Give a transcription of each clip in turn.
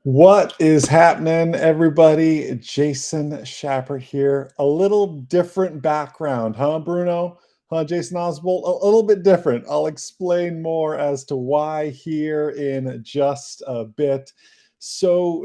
What is happening, everybody? Jason Shapert here. A little different background, huh, Bruno? Huh, Jason Oswald? A little bit different. I'll explain more as to why here in just a bit. So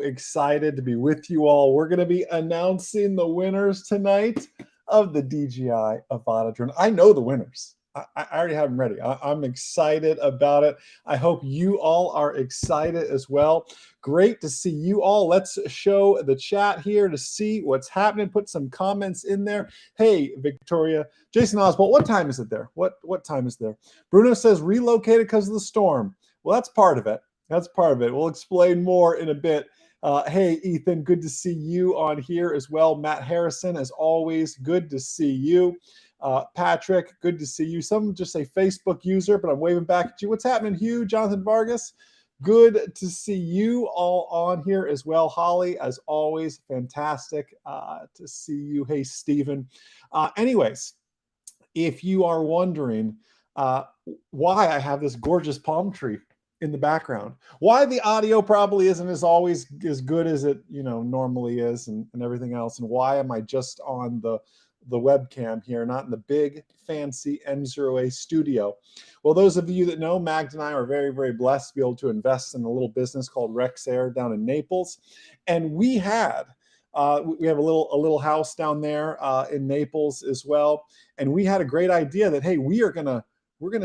excited to be with you all. We're going to be announcing the winners tonight of the DJI Avata drone. I know the winners. I already have them ready. I'm excited about it. I hope you all are excited as well. Great to see you all. Let's show the chat here to see what's happening. Put some comments in there. Hey, Victoria. Jason Oswald, what time is it there? What time is there? Bruno says relocated because of the storm. Well, that's part of it. That's part of it. We'll explain more in a bit. Hey, Ethan, good to see you on here as well. Matt Harrison, as always, good to see you. Patrick, good to see you. Some just say Facebook user, but I'm waving back at you. What's happening, Hugh? Jonathan Vargas? Good to see you all on here as well. Holly, as always, fantastic to see you. Hey, Stephen. Anyways, if you are wondering uh, why I have this gorgeous palm tree in the background, why the audio probably isn't as always as good as it normally is, and everything else, and why am I just on the webcam here, not in the big fancy M0A studio. Well, those of you that know, Magd and I are very, very blessed to be able to invest in a little business called Rex Air down in Naples. And we have a little house down there in Naples as well. And we had a great idea that, hey, we're gonna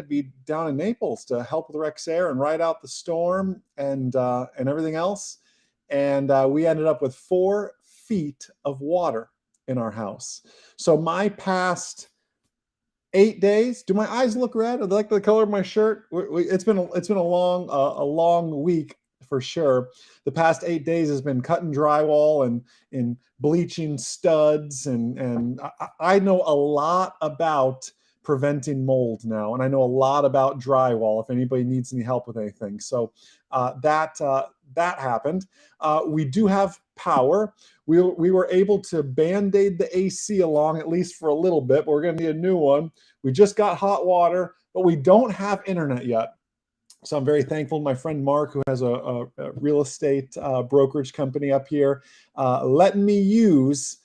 be down in Naples to help with Rex Air and ride out the storm and everything else. And we ended up with 4 feet of water in our house. So my past 8 days, do my eyes look red? Do they like the color of my shirt? It's been a long week for sure. The past 8 days has been cutting drywall and bleaching studs, and I know a lot about preventing mold now, and I know a lot about drywall if anybody needs any help with anything. So that happened. We do have power. We were able to band-aid the AC along, at least for a little bit, but we're going to need a new one. We just got hot water, but we don't have internet yet. So I'm very thankful to my friend Mark, who has a real estate brokerage company up here, letting me use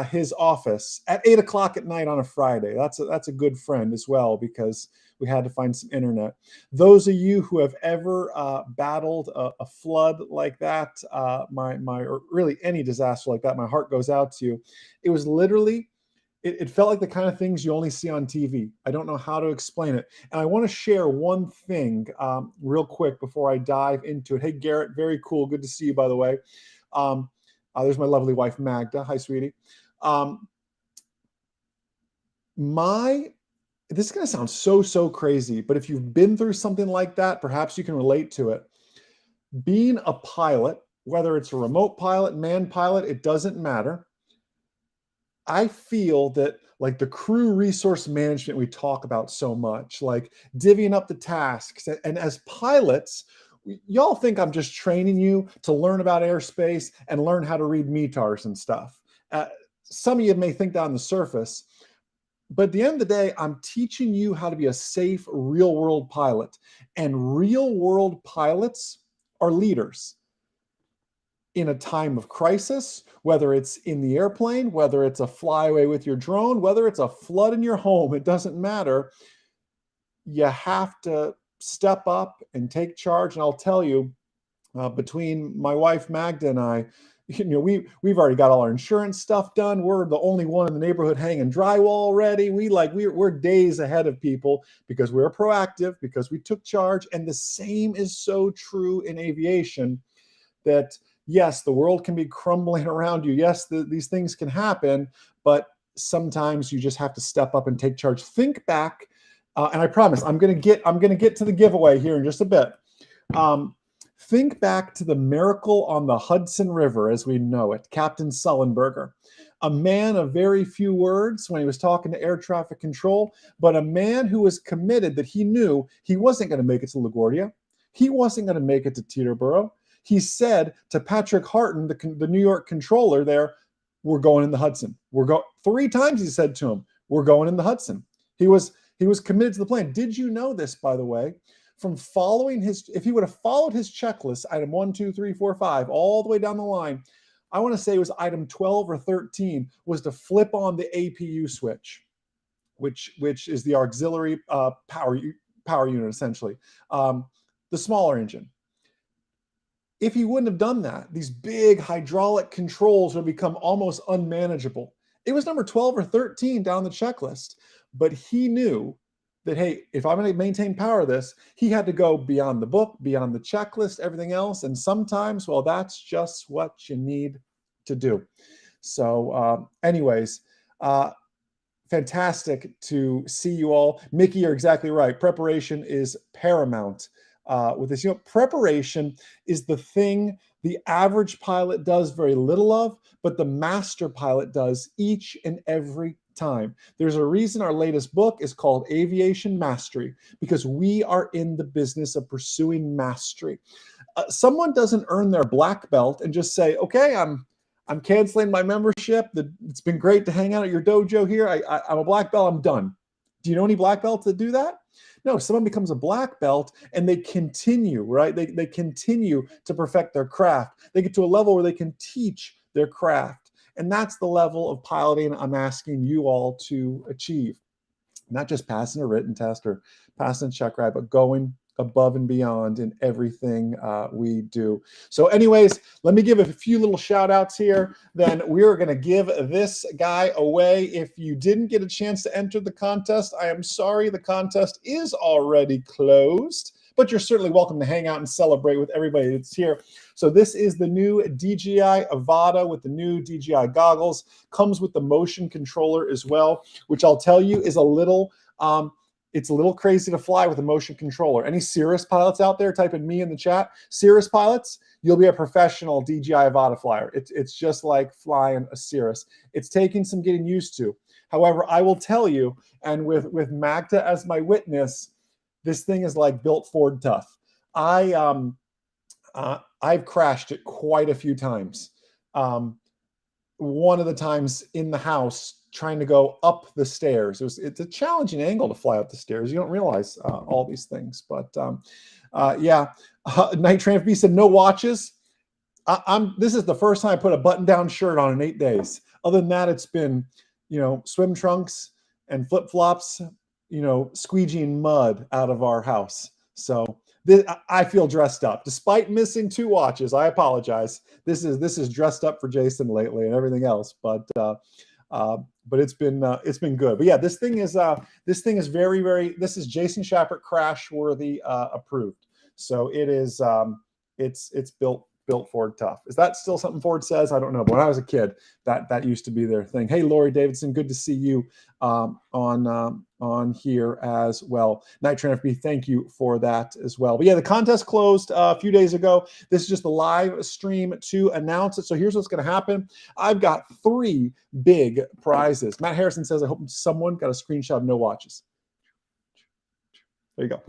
his office at 8 o'clock at night on a Friday. That's a good friend as well, because we had to find some internet. Those of you who have ever battled a flood like that, or really any disaster like that, my heart goes out to you. It was literally, it felt like the kind of things you only see on TV. I don't know how to explain it. And I want to share one thing real quick before I dive into it. Hey, Garrett, very cool. Good to see you, by the way. There's my lovely wife, Magda. Hi, sweetie. This is going to sound so crazy, but if you've been through something like that, perhaps you can relate to it. Being a pilot, whether it's a remote pilot, manned pilot, it doesn't matter. I feel that, like, the crew resource management we talk about so much, like divvying up the tasks, and as pilots, y'all think I'm just training you to learn about airspace and learn how to read METARs and stuff. Some of you may think that on the surface, but at the end of the day, I'm teaching you how to be a safe real-world pilot. And real-world pilots are leaders in a time of crisis, whether it's in the airplane, whether it's a flyaway with your drone, whether it's a flood in your home, it doesn't matter. You have to step up and take charge. And I'll tell you, between my wife Magda and I, we've already got all our insurance stuff done. We're the only one in the neighborhood hanging drywall already. We're days ahead of people because we're proactive, because we took charge. And the same is so true in aviation, that yes, the world can be crumbling around you. Yes, these things can happen, but sometimes you just have to step up and take charge. Think back, and I promise I'm gonna get to the giveaway here in just a bit. Think back to the miracle on the Hudson River as we know it, Captain Sullenberger, a man of very few words when he was talking to air traffic control, but a man who was committed, that he knew he wasn't going to make it to LaGuardia. He wasn't going to make it to Teterboro. He said to Patrick Harton, the New York controller there, "We're going in the Hudson." 3 times he said to him, "We're going in the Hudson." He was committed to the plan. Did you know this, by the way? from following his, if he would have followed his checklist, item 1, 2, 3, 4, 5, all the way down the line, I want to say it was item 12 or 13, was to flip on the APU switch, which is the auxiliary power unit, essentially, the smaller engine. If he wouldn't have done that, these big hydraulic controls would become almost unmanageable. It was number 12 or 13 down the checklist, but he knew that, hey, if I'm going to maintain power of this, he had to go beyond the book, beyond the checklist, everything else. And sometimes, well, that's just what you need to do. So anyways, fantastic to see you all. Mickey, you're exactly right. Preparation is paramount with this. Preparation is the thing the average pilot does very little of, but the master pilot does each and every time. There's a reason our latest book is called Aviation Mastery, because we are in the business of pursuing mastery. Someone doesn't earn their black belt and just say, okay, I'm canceling my membership. It's been great to hang out at your dojo here. I'm a black belt. I'm done. Do you know any black belts that do that? No, someone becomes a black belt and they continue, right? They continue to perfect their craft. They get to a level where they can teach their craft. And that's the level of piloting I'm asking you all to achieve. Not just passing a written test or passing a check ride, but going above and beyond in everything we do. So anyways, let me give a few little shout outs here. Then we're going to give this guy away. If you didn't get a chance to enter the contest, I am sorry, the contest is already closed, but you're certainly welcome to hang out and celebrate with everybody that's here. So this is the new DJI Avata with the new DJI goggles. Comes with the motion controller as well, which I'll tell you is a little it's a little crazy to fly with a motion controller. Any Cirrus pilots out there, type in me in the chat. Cirrus pilots, you'll be a professional DJI Avata flyer. It's just like flying a Cirrus. It's taking some getting used to. However, I will tell you, and with Magda as my witness, this thing is like built Ford tough. I've crashed it quite a few times. One of the times in the house, trying to go up the stairs. It's a challenging angle to fly up the stairs. You don't realize all these things, but yeah. Night Train FB said no watches. This is the first time I put a button-down shirt on in 8 days. Other than that, it's been, swim trunks and flip-flops, squeegeeing mud out of our house. So I feel dressed up, despite missing 2 watches. I apologize. This is dressed up for Jason lately and everything else, but it's been good. But yeah, this thing is very, very. This is Jason Shapert crash worthy approved. So it is. It's built Ford tough. Is that still something Ford says? I don't know. But when I was a kid, that used to be their thing. Hey, Lori Davidson, good to see you on here as well. Night Train FB, thank you for that as well. But yeah, the contest closed a few days ago. This is just a live stream to announce it. So here's what's going to happen. I've got 3 big prizes. Matt Harrison says, I hope someone got a screenshot of no watches. There you go.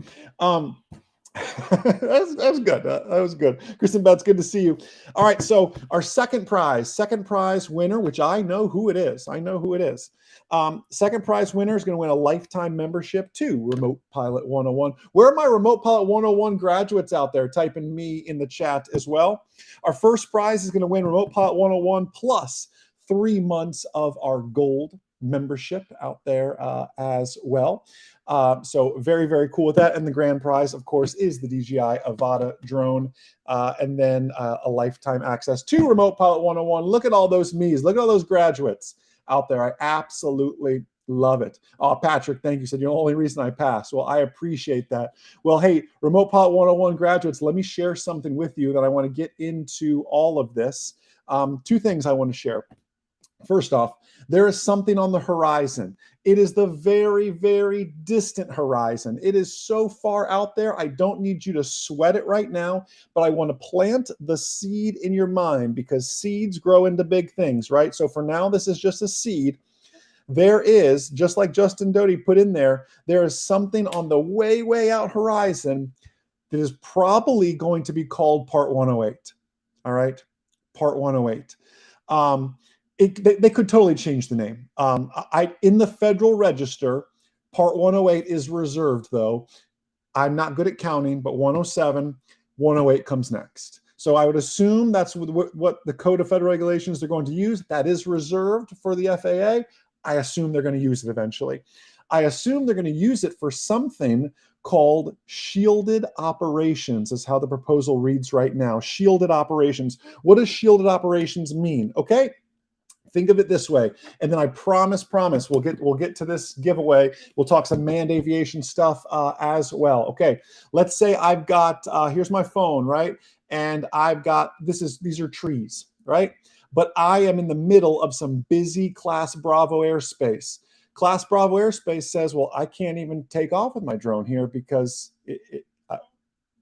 That was good. That was good. Kristen Betts, good to see you. All right, so our second prize winner, which I know who it is. Second prize winner is going to win a lifetime membership to Remote Pilot 101. Where are my Remote Pilot 101 graduates out there? Type in me in the chat as well. Our first prize is going to win Remote Pilot 101 plus 3 months of our gold membership out there as well. So very, very cool with that. And the grand prize, of course, is the DJI Avata drone, and then a lifetime access to Remote Pilot 101. Look at all those me's. Look at all those graduates out there. I absolutely love it. Patrick, thank you. Said, you're the only reason I passed. Well, I appreciate that. Well, hey, Remote Pilot 101 graduates, let me share something with you that I want to get into all of this. 2 things I want to share. First off, there is something on the horizon. It is the very, very distant horizon. It is so far out there, I don't need you to sweat it right now, but I want to plant the seed in your mind, because seeds grow into big things, right? So for now, this is just a seed. There is, just like Justin Doty put in there is something on the way, way out horizon that is probably going to be called Part 108. All right, Part 108. They could totally change the name. In the Federal Register, Part 108 is reserved, though. I'm not good at counting, but 107, 108 comes next. So I would assume that's what the Code of Federal Regulations they're going to use. That is reserved for the FAA. I assume they're going to use it eventually. I assume they're going to use it for something called shielded operations, is how the proposal reads right now. Shielded operations. What does shielded operations mean? Okay, think of it this way, and then I promise, we'll get to this giveaway. We'll talk some manned aviation stuff as well. Okay, let's say I've got here's my phone, right? And I've got these are trees, right? But I am in the middle of some busy Class Bravo airspace. Class Bravo airspace says, well, I can't even take off with my drone here because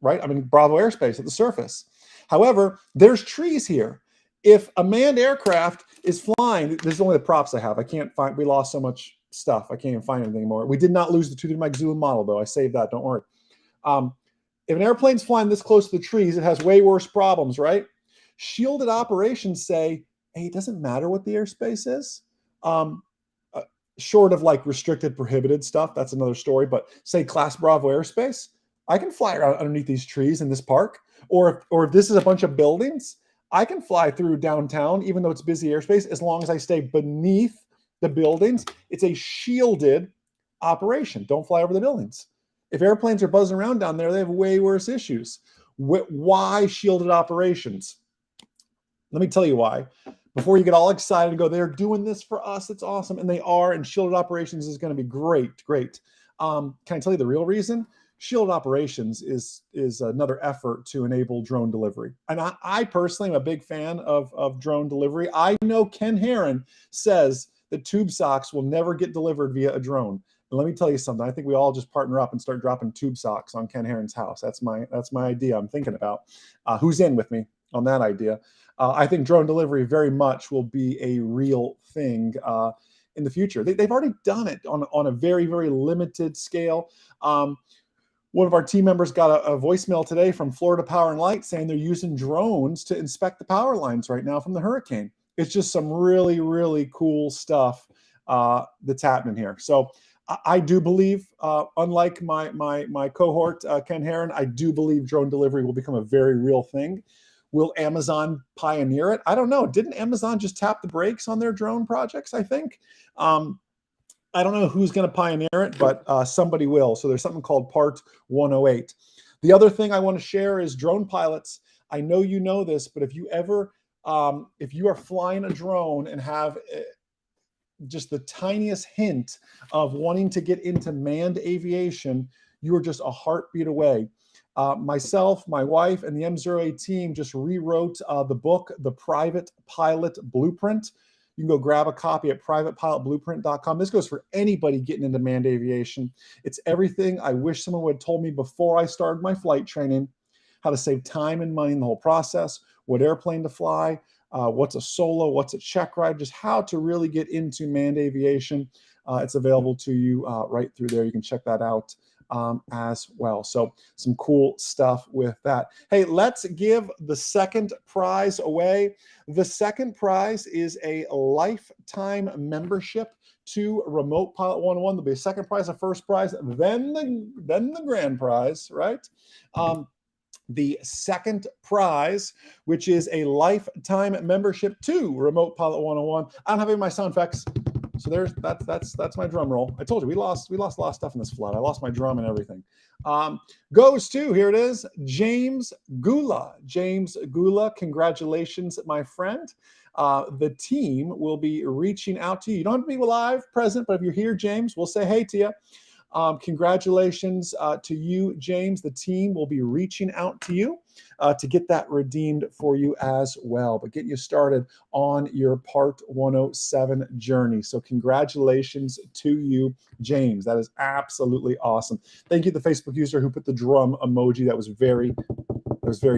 right? I'm in Bravo airspace at the surface. However, there's trees here. If a manned aircraft is flying, this is only the props I have. I can't find, we lost so much stuff. I can't even find anything anymore. We did not lose the 2D Mike Zulu model, though. I saved that. Don't worry. If an airplane's flying this close to the trees, it has way worse problems, right? Shielded operations say, hey, it doesn't matter what the airspace is. Short of like restricted, prohibited stuff, that's another story. But say Class Bravo airspace, I can fly around underneath these trees in this park. Or if this is a bunch of buildings, I can fly through downtown, even though it's busy airspace, as long as I stay beneath the buildings. It's a shielded operation. Don't fly over the buildings. If airplanes are buzzing around down there, they have way worse issues. Why shielded operations? Let me tell you why. Before you get all excited and go, they're doing this for us, it's awesome. And they are, and shielded operations is going to be great, great. Can I tell you the real reason? Shielded operations is another effort to enable drone delivery. And I personally am a big fan of drone delivery. I know Ken Heron says that tube socks will never get delivered via a drone. And let me tell you something. I think we all just partner up and start dropping tube socks on Ken Heron's house. That's my idea I'm thinking about. Who's in with me on that idea? I think drone delivery very much will be a real thing in the future. They've already done it on a very, very limited scale. One of our team members got a voicemail today from Florida Power and Light saying they're using drones to inspect the power lines right now from the hurricane. It's just some really, really cool stuff that's happening here. So I do believe, unlike my cohort, Ken Heron, I do believe drone delivery will become a very real thing. Will Amazon pioneer it? I don't know. Didn't Amazon just tap the brakes on their drone projects, I think? I don't know who's going to pioneer it, but somebody will. So there's something called Part 108. The other thing I want to share is drone pilots. I know you know this, but if you ever, if you are flying a drone and have just the tiniest hint of wanting to get into manned aviation, you are just a heartbeat away. Myself, my wife, and the M08 team just rewrote the book, The Private Pilot Blueprint. You can go grab a copy at privatepilotblueprint.com. This goes for anybody getting into manned aviation. It's everything I wish someone would have told me before I started my flight training, how to save time and money in the whole process, what airplane to fly, what's a solo, what's a check ride, just how to really get into manned aviation. It's available to you right through there. You can check that out as well. So some cool stuff with that. Hey, let's give the second prize away. The second prize is a lifetime membership to Remote Pilot 101. There'll be a second prize, a first prize, then the grand prize, right? The second prize, which is a lifetime membership to Remote Pilot 101. I don't have any of my sound effects. So that's my drum roll. I told you we lost a lot of stuff in this flood. I lost my drum and everything. Goes to, here it is, James Gula. James Gula, congratulations, my friend. The team will be reaching out to you. You don't have to be live present, but if you're here, James, we'll say hey to you. Congratulations to you, James. The team will be reaching out to you to get that redeemed for you as well, but get you started on your Part 107 journey. So congratulations to you, James. That is absolutely awesome. Thank you to the Facebook user who put the drum emoji. That was very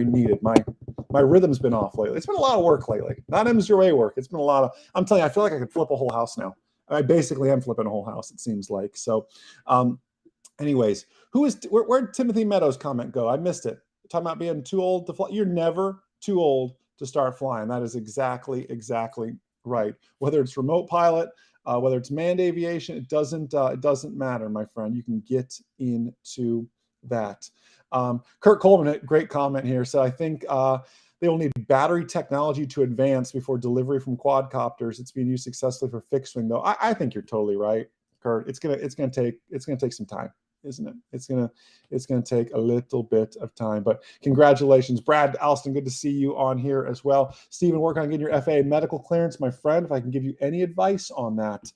needed. My rhythm's been off lately. It's been a lot of work lately. Not M0A work. It's been a lot of, I'm telling you, I feel like I could flip a whole house now. I basically am flipping a whole house, it seems like. So anyways, where'd Timothy Meadows' comment go? I missed it. Talking about being too old to fly. You're never too old to start flying. That is exactly right. Whether it's remote pilot, whether it's manned aviation, it doesn't matter, my friend. You can get into that. Kurt Coleman, great comment here. So I think they will need battery technology to advance before delivery from quadcopters. It's being used successfully for fixed wing, though. I think you're totally right, Kurt. It's gonna take some time, isn't it? It's gonna take a little bit of time. But congratulations, Brad Alston. Good to see you on here as well. Stephen, work on getting your FAA medical clearance, my friend. If I can give you any advice on that,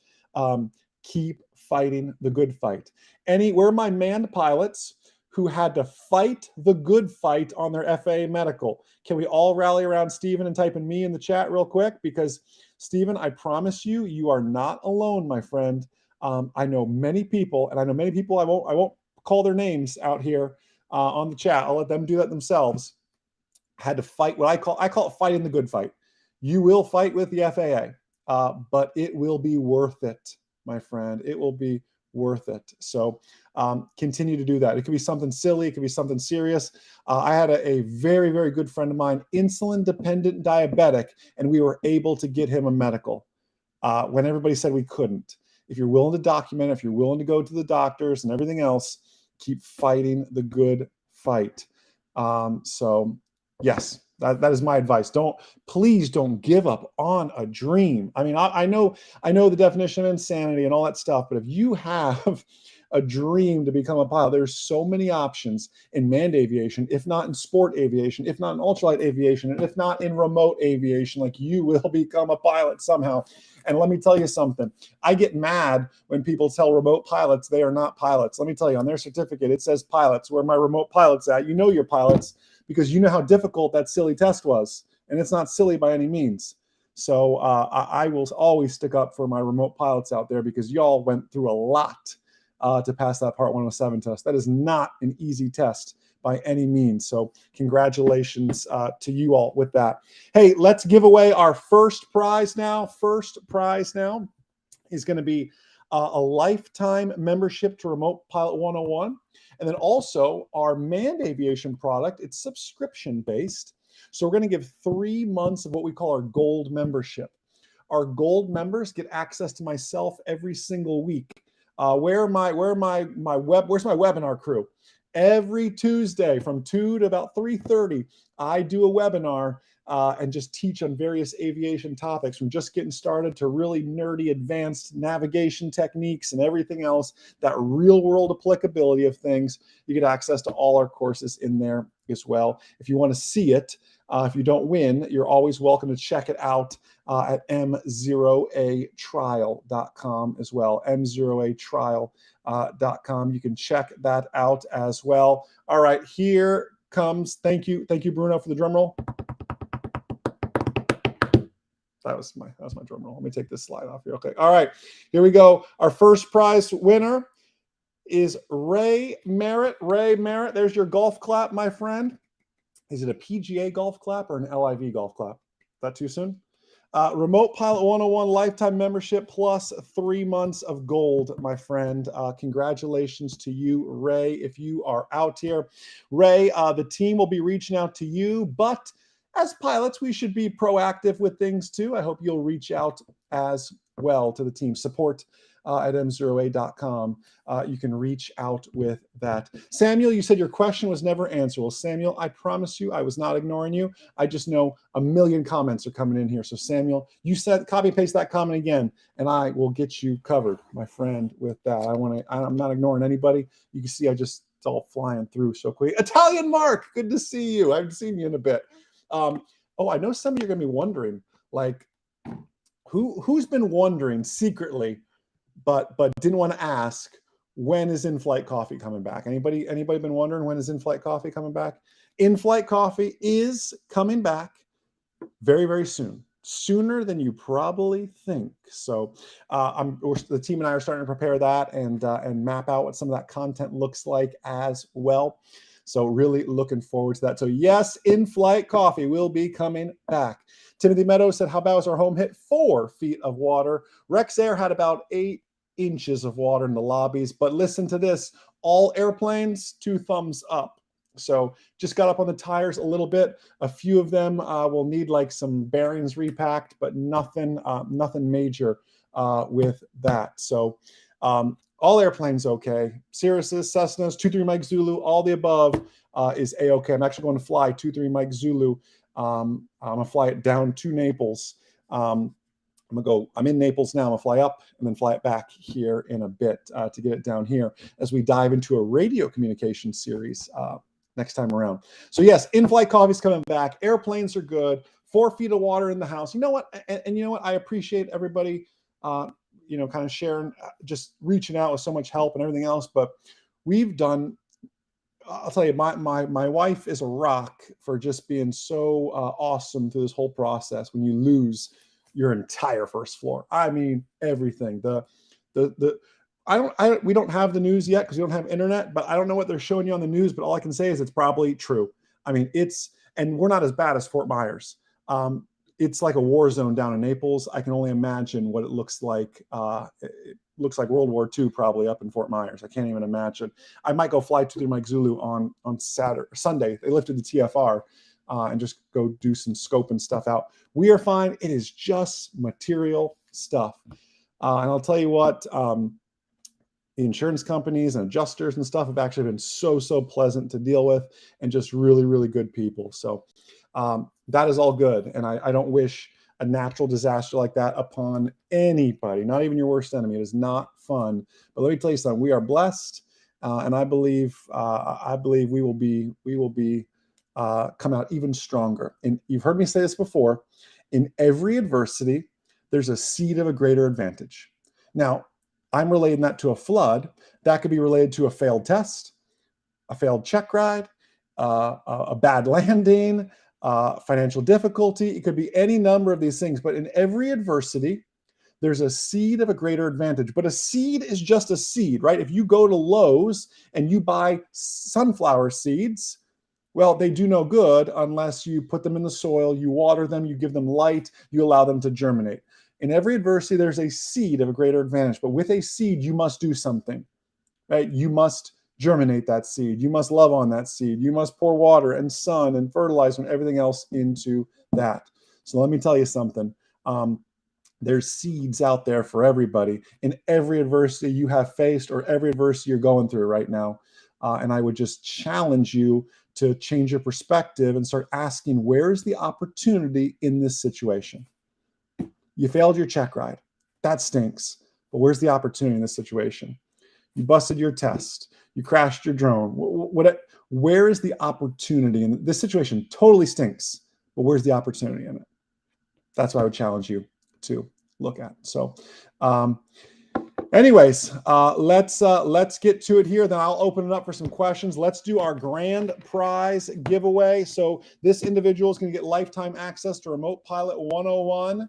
keep fighting the good fight. Where are my manned pilots who had to fight the good fight on their FAA medical? Can we all rally around Stephen and type in me in the chat real quick? Because Stephen, I promise you, you are not alone, my friend. I know many people, and I know many people I won't call their names out here on the chat. I'll let them do that themselves. Had to fight what I call it fighting the good fight. You will fight with the FAA, but it will be worth it, my friend. It will be worth it. So continue to do that. It could be something silly. It could be something serious. I had a very, very good friend of mine, insulin dependent diabetic, and we were able to get him a medical when everybody said we couldn't. If you're willing to document, if you're willing to go to the doctors and everything else, keep fighting the good fight. So yes, that is my advice. Please don't give up on a dream. I mean, I know the definition of insanity and all that stuff, but if you have a dream to become a pilot, there's so many options in manned aviation, if not in sport aviation, if not in ultralight aviation, and if not in remote aviation. Like, you will become a pilot somehow. And let me tell you something. I get mad when people tell remote pilots they are not pilots. Let me tell you, on their certificate, it says pilots. Where are my remote pilots at? You know you're pilots because you know how difficult that silly test was. And it's not silly by any means. So I will always stick up for my remote pilots out there, because y'all went through a lot to pass that Part 107 test. That is not an easy test by any means. So congratulations to you all with that. Hey, let's give away our first prize now. First prize now is going to be a lifetime membership to Remote Pilot 101. And then also our manned aviation product. It's subscription based. So we're going to give 3 months of what we call our gold membership. Our gold members get access to myself every single week. Where's my webinar crew? Every Tuesday from 2 to about 3:30, I do a webinar and just teach on various aviation topics, from just getting started to really nerdy advanced navigation techniques and everything else, that real world applicability of things. You get access to all our courses in there as well. If you want to see it, if you don't win, you're always welcome to check it out at m0atrial.com as well. m0atrial.com. You can check that out as well. All right, here comes. Thank you, Bruno, for the drum roll. That was my drum roll. Let me take this slide off here. Okay. All right, here we go. Our first prize winner is Ray Merritt. Ray Merritt, there's your golf clap, my friend. Is it a PGA golf clap or an LIV golf clap? Is that too soon? Remote Pilot 101 lifetime membership plus 3 months of gold, my friend. Congratulations to you, Ray, if you are out here. Ray, the team will be reaching out to you, but as pilots, we should be proactive with things too. I hope you'll reach out as well to the team. Support at m0a.com. You can reach out with that. Samuel, you said your question was never answered. Well, Samuel, I promise you I was not ignoring you. I just know a million comments are coming in here. So Samuel, you said copy paste that comment again, and I will get you covered, my friend, with that. I'm not ignoring anybody. You can see it's all flying through so quick. Italian Mark, good to see you. I haven't seen you in a bit. I know some of you are going to be wondering, like, who's been wondering secretly, but didn't want to ask, when is In-Flight Coffee coming back? Anybody been wondering, when is In-Flight Coffee coming back? In-Flight Coffee is coming back very, very soon. Sooner than you probably think. So the team and I are starting to prepare that and map out what some of that content looks like as well. So really looking forward to that. So yes, In-Flight Coffee will be coming back. Timothy Meadows said, how about as our home hit 4 feet of water? Rex Air had about 8 inches of water in the lobbies, but listen to this, all airplanes, 2 thumbs up. So just got up on the tires a little bit. A few of them will need like some bearings repacked, but nothing major with that. So all airplanes okay. Cirruses, Cessnas, 23 Mike Zulu, all the above is A-okay. I'm actually going to fly 23 Mike Zulu. I'm going to fly it down to Naples. I'm in Naples now. I'm gonna fly up and then fly it back here in a bit to get it down here as we dive into a radio communication series next time around. So yes, in-flight coffee's coming back. Airplanes are good. 4 feet of water in the house. You know what? And you know what? I appreciate everybody, kind of sharing, just reaching out with so much help and everything else. But we've done. I'll tell you, my wife is a rock for just being so awesome through this whole process. When you lose your entire first floor, I mean everything. We don't have the news yet because we don't have internet, but I don't know what they're showing you on the news. But all I can say is it's probably true. I mean, and we're not as bad as Fort Myers. It's like a war zone down in Naples. I can only imagine what it looks like. It looks like World War II probably up in Fort Myers. I can't even imagine. I might go fly to Mike Zulu on Sunday. They lifted the TFR and just go do some scoping stuff out. We are fine. It is just material stuff. And I'll tell you what, the insurance companies and adjusters and stuff have actually been so pleasant to deal with and just really, really good people. So that is all good. And I don't wish a natural disaster like that upon anybody, not even your worst enemy. It is not fun. But let me tell you something. We are blessed, and I believe we will be come out even stronger. And you've heard me say this before. In every adversity, there's a seed of a greater advantage. Now, I'm relating that to a flood. That could be related to a failed test, a failed check ride, a bad landing, financial difficulty. It could be any number of these things. But in every adversity, there's a seed of a greater advantage. But a seed is just a seed, right? If you go to Lowe's and you buy sunflower seeds, well, they do no good unless you put them in the soil, you water them, you give them light, you allow them to germinate. In every adversity, there's a seed of a greater advantage. But with a seed, you must do something, right? You must germinate that seed. You must love on that seed. You must pour water and sun and fertilizer and everything else into that. So let me tell you something. There's seeds out there for everybody in every adversity you have faced or every adversity you're going through right now. And I would just challenge you to change your perspective and start asking, where's the opportunity in this situation? You failed your check ride. That stinks. But where's the opportunity in this situation? You busted your test. You crashed your drone. Where is the opportunity? And this situation totally stinks, but where's the opportunity in it? That's what I would challenge you to look at. So anyways, let's get to it here. Then I'll open it up for some questions. Let's do our grand prize giveaway. So this individual is going to get lifetime access to Remote Pilot 101.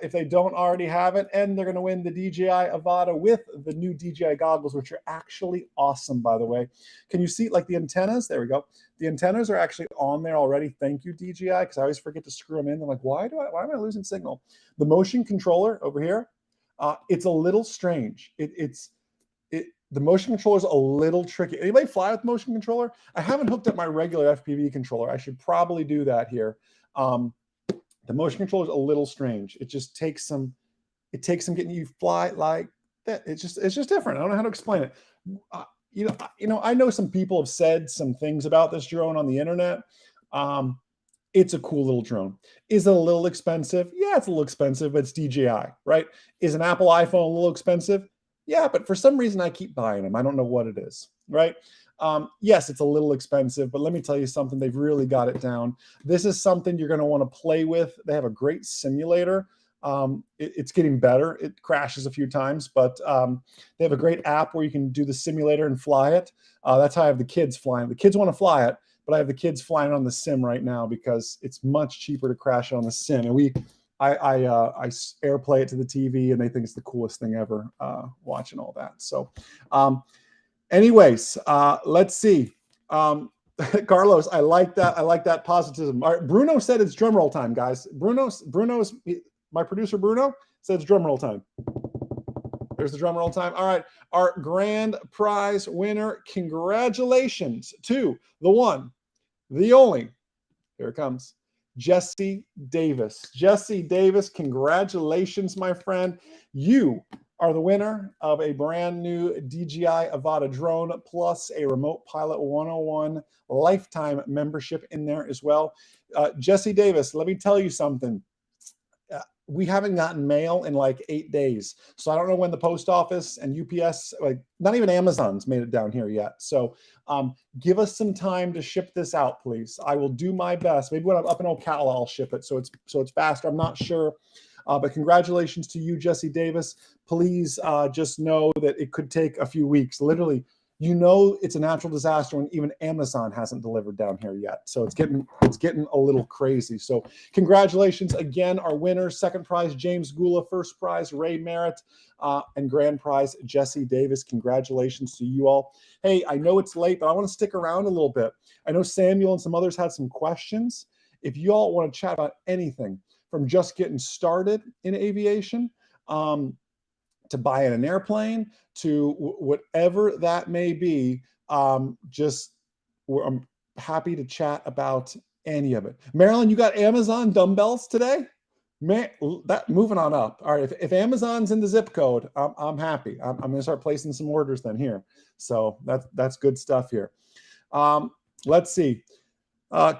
If they don't already have it, and they're going to win the DJI Avata with the new DJI goggles, which are actually awesome, by the way. Can you see like the antennas? There we go. The antennas are actually on there already. Thank you, DJI, because I always forget to screw them in. I'm like, why am I losing signal? The motion controller over here, it's a little strange. The motion controller is a little tricky. Anybody fly with motion controller? I haven't hooked up my regular FPV controller. I should probably do that here. The motion controller is a little strange. It just takes some getting you fly like that. It's just different. I don't know how to explain it. I know some people have said some things about this drone on the internet. It's a cool little drone. Is it a little expensive? Yeah, it's a little expensive, but it's DJI, right? Is an Apple iPhone a little expensive? Yeah, but for some reason I keep buying them. I don't know what it is, right? Yes, it's a little expensive, but let me tell you something. They've really got it down. This is something you're going to want to play with. They have a great simulator. It's getting better. It crashes a few times, but they have a great app where you can do the simulator and fly it. That's how I have the kids flying. The kids want to fly it, but I have the kids flying on the sim right now because it's much cheaper to crash on the sim. And I airplay it to the TV, and they think it's the coolest thing ever, watching all that. So, anyways, let's see. Carlos, I like that. I like that positivism. All right, Bruno said it's drum roll time, guys. Bruno's my producer. Bruno said it's drum roll time. There's the drum roll time. All right, our grand prize winner. Congratulations to the one, the only. Here it comes. Jesse Davis. Jesse Davis, congratulations, my friend. You are the winner of a brand new DJI Avata drone plus a Remote Pilot 101 lifetime membership in there as well. Jesse Davis, let me tell you something. We haven't gotten mail in like 8 days. So I don't know when the post office and UPS, like not even Amazon's made it down here yet. So give us some time to ship this out, please. I will do my best. Maybe when I'm up in Ocala, I'll ship it. So it's faster. I'm not sure. But congratulations to you, Jesse Davis. Please just know that it could take a few weeks. Literally, you know it's a natural disaster when even Amazon hasn't delivered down here yet. So it's getting a little crazy. So congratulations again, our winners. Second prize, James Gula. First prize, Ray Merritt. And grand prize, Jesse Davis. Congratulations to you all. Hey, I know it's late, but I want to stick around a little bit. I know Samuel and some others had some questions. If you all want to chat about anything, from just getting started in aviation, to buying an airplane, to whatever that may be, I'm happy to chat about any of it. Marilyn, you got Amazon dumbbells today? Man, that moving on up. All right, if Amazon's in the zip code, I'm happy. I'm going to start placing some orders then here. So that's good stuff here. Let's see.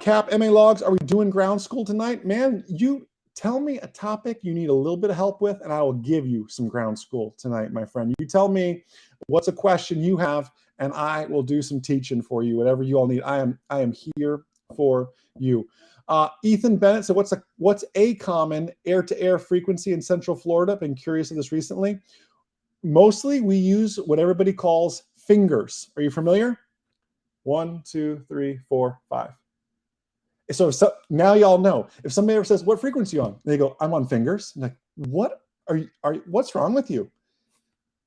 Cap, MA Logs, are we doing ground school tonight? Man, you tell me a topic you need a little bit of help with, and I will give you some ground school tonight, my friend. You tell me what's a question you have, and I will do some teaching for you, whatever you all need. I am here for you. Ethan Bennett said, what's a common air-to-air frequency in Central Florida? Been curious of this recently. Mostly we use what everybody calls fingers. Are you familiar? 1, 2, 3, 4, 5. So now y'all know. If somebody ever says, what frequency are you on? They go, I'm on fingers. I'm like, what what's wrong with you?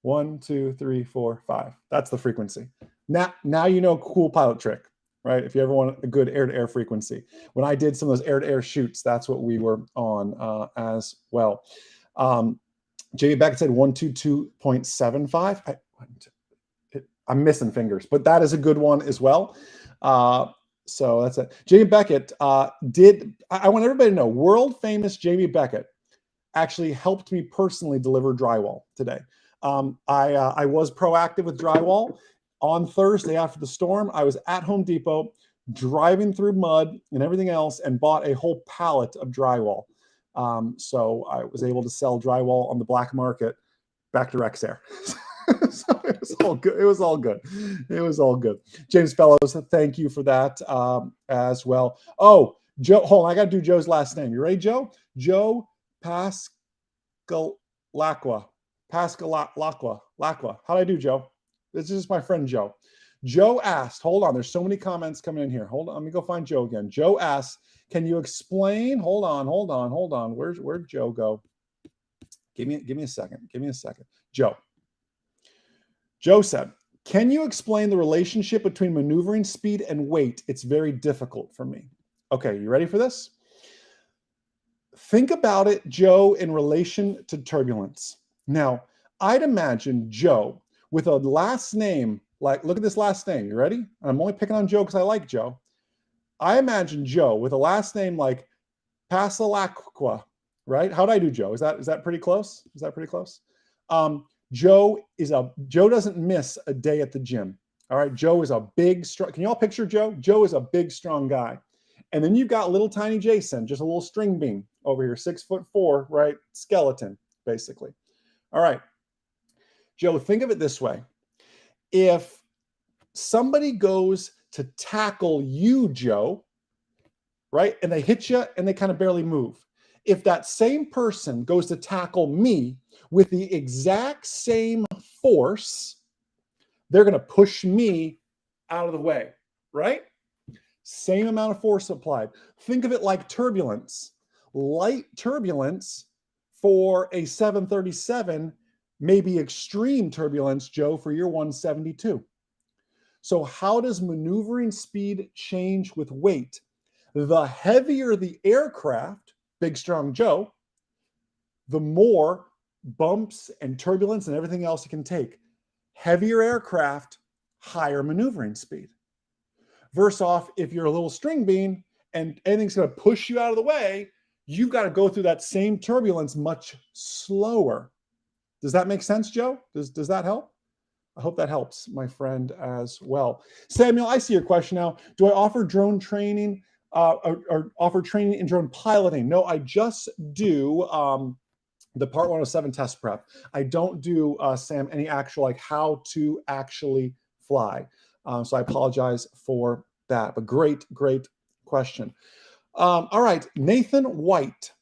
1, 2, 3, 4, 5. That's the frequency. Now you know, cool pilot trick, right? If you ever want a good air-to-air frequency. When I did some of those air-to-air shoots, that's what we were on as well. Jamie Beckett said 122.75. I'm missing fingers, but that is a good one as well. So that's it. Jamie Beckett I want everybody to know, world famous Jamie Beckett actually helped me personally deliver drywall today. I was proactive with drywall. On Thursday after the storm, I was at Home Depot driving through mud and everything else and bought a whole pallet of drywall. So I was able to sell drywall on the black market back to Rexair. So it was all good. It was all good. It was all good. James Fellows, thank you for that as well. Oh, Joe, hold on. I got to do Joe's last name. You ready, Joe? Joe Pascalacqua. Pascalacqua. How do I do, Joe? This is my friend Joe. Joe asked, hold on. There's so many comments coming in here. Hold on. Let me go find Joe again. Joe asked, can you explain? Hold on. Where'd Joe go? Give me a second. Joe said, can you explain the relationship between maneuvering speed and weight? It's very difficult for me. Okay, you ready for this? Think about it, Joe, in relation to turbulence. Now, I'd imagine Joe with a last name, like, look at this last name. You ready? I'm only picking on Joe because I like Joe. I imagine Joe with a last name like Pascalacqua, right? How'd I do, Joe? Is that pretty close? Joe doesn't miss a day at the gym. All right. Joe is a big, strong. Can you all picture Joe? Joe is a big, strong guy. And then you've got little tiny Jason, just a little string bean over here, 6'4", right? Skeleton, basically. All right. Joe, think of it this way. If somebody goes to tackle you, Joe, right? And they hit you and they kind of barely move. If that same person goes to tackle me with the exact same force, they're going to push me out of the way, right? Same amount of force applied. Think of it like turbulence. Light turbulence for a 737 may be extreme turbulence, Joe, for your 172. So how does maneuvering speed change with weight? The heavier the aircraft, Big Strong Joe, the more bumps and turbulence and everything else it can take. Heavier aircraft, higher maneuvering speed. Versus off, if you're a little string bean and anything's going to push you out of the way, you've got to go through that same turbulence much slower. Does that make sense, Joe? Does that help? I hope that helps, my friend, as well. Samuel, I see your question now. Do I offer drone training or offer training in drone piloting? No, I just do the Part 107 test prep. I don't do, Sam, any actual, like how to actually fly. So I apologize for that, but great question. All right, Nathan White.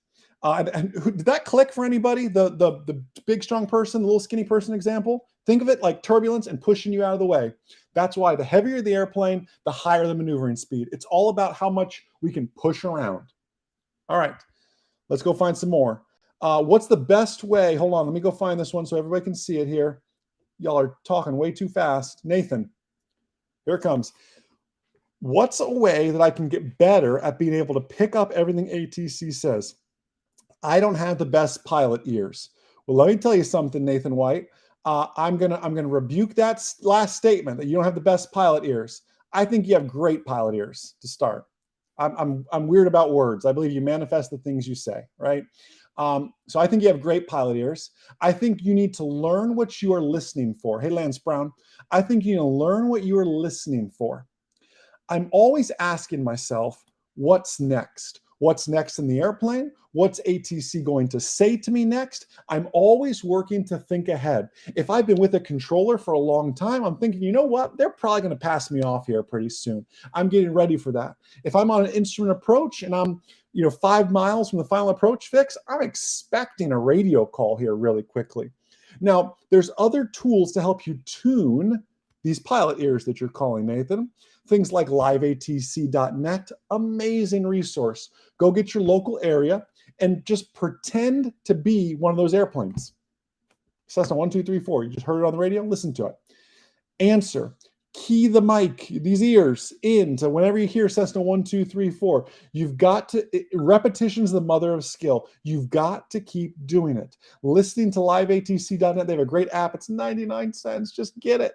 And did that click for anybody? The big strong person, the little skinny person example. Think of it like turbulence and pushing you out of the way. That's why the heavier the airplane, the higher the maneuvering speed. It's all about how much we can push around. All right, let's go find some more. What's the best way? Hold on, let me go find this one so everybody can see it here. Y'all are talking way too fast. Nathan, here it comes. What's a way that I can get better at being able to pick up everything ATC says? I don't have the best pilot ears. Well, let me tell you something, Nathan White. I'm gonna rebuke that last statement that you don't have the best pilot ears. I think you have great pilot ears to start. I'm weird about words. I believe you manifest the things you say, right? So I think you have great pilot ears. I think you need to learn what you are listening for. Hey, Lance Brown, I think you need to learn what you are listening for. I'm always asking myself, what's next? What's next in the airplane? What's ATC going to say to me next? I'm always working to think ahead. If I've been with a controller for a long time, I'm thinking, you know what? They're probably going to pass me off here pretty soon. I'm getting ready for that. If I'm on an instrument approach and I'm 5 miles from the final approach fix, I'm expecting a radio call here really quickly. Now, there's other tools to help you tune these pilot ears that you're calling, Nathan. Things like liveatc.net, amazing resource. Go get your local area and just pretend to be one of those airplanes. Cessna 1234, you just heard it on the radio, listen to it. Answer, key the mic, these ears into whenever you hear Cessna 1234. You've got to, repetition is the mother of skill. You've got to keep doing it. Listening to liveatc.net, they have a great app. It's 99 cents. Just get it.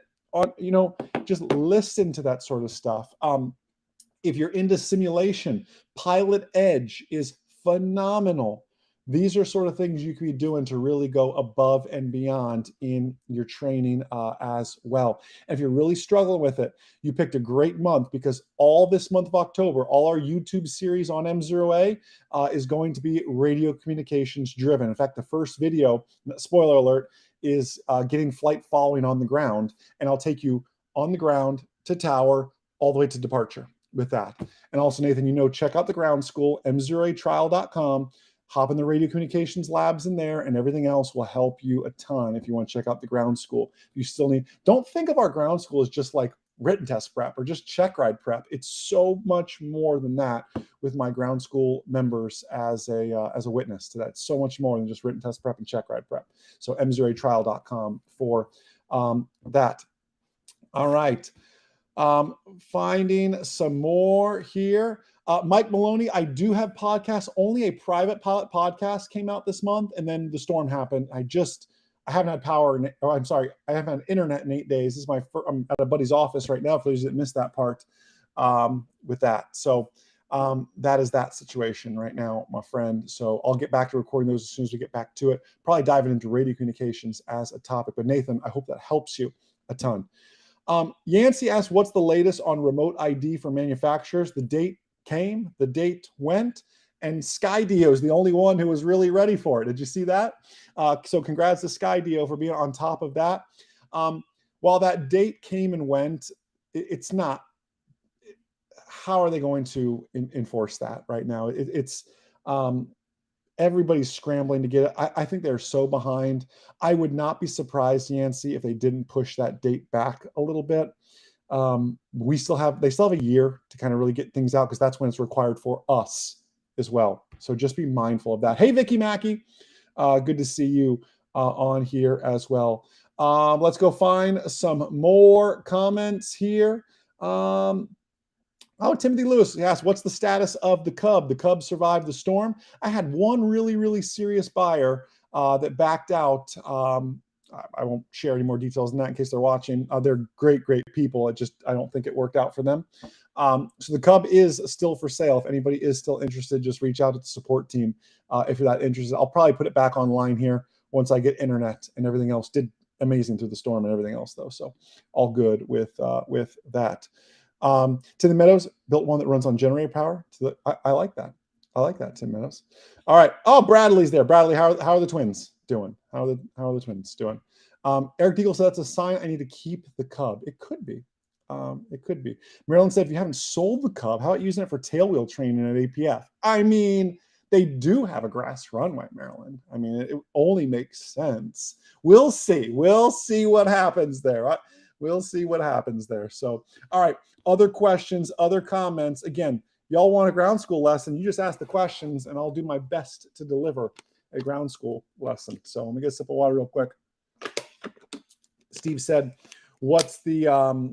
Just listen to that sort of stuff. If you're into simulation, Pilot Edge is phenomenal. These are sort of things you can be doing to really go above and beyond in your training as well. And if you're really struggling with it, you picked a great month because all this month of October, all our YouTube series on M0A is going to be radio communications driven. In fact, the first video, spoiler alert, is getting flight following on the ground. And I'll take you on the ground to tower, all the way to departure with that. And also, Nathan, check out the ground school, m0atrial.com. Hop in the radio communications labs in there, and everything else will help you a ton if you want to check out the ground school. You still don't think of our ground school as just like written test prep or just check ride prep. It's so much more than that with my ground school members as a witness to that. It's so much more than just written test prep and check ride prep. So m0atrial.com for that. All right. Finding some more here. Mike Maloney, I do have podcasts. Only a private pilot podcast came out this month, and then the storm happened. I haven't had power. I haven't had internet in 8 days. This is I'm at a buddy's office right now. For those that missed that part, with that. So that is that situation right now, my friend. So I'll get back to recording those as soon as we get back to it. Probably diving into radio communications as a topic. But Nathan, I hope that helps you a ton. Yancey asked, what's the latest on remote ID for manufacturers? The date came, the date went, and Skydio is the only one who was really ready for it. Did you see that? So congrats to Skydio for being on top of that. While that date came and went, it's not. How are they going to enforce that right now? Everybody's scrambling to get it. I think they're so behind. I would not be surprised, Yancey, if they didn't push that date back a little bit. They still have a year to kind of really get things out because that's when it's required for us as well. So just be mindful of that. Hey, Vicky Mackey, good to see you on here as well. Let's go find some more comments here. Timothy Lewis asked, what's the status of the Cub? The Cub survived the storm. I had one really, really serious buyer that backed out. I won't share any more details than that in case they're watching. They're great, great people. I don't think it worked out for them. So the Cub is still for sale. If anybody is still interested, just reach out to the support team if you're that interested. I'll probably put it back online here once I get internet and everything else. Did amazing through the storm and everything else though. So all good with that. To the Meadows built one that runs on generator power. I like that. I like that, Tim Meadows. All right. Oh, Bradley's there. Bradley, how are the twins doing? How are the twins doing? Eric Deagle said that's a sign I need to keep the cub. It could be. It could be. Marilyn said if you haven't sold the cub, how about using it for tailwheel training at APF? I mean, they do have a grass runway, Maryland. I mean, it only makes sense. We'll see. We'll see what happens there. We'll see what happens there. So, all right. Other questions, other comments. Again, y'all want a ground school lesson, you just ask the questions and I'll do my best to deliver a ground school lesson. So let me get a sip of water real quick. Steve said, what's the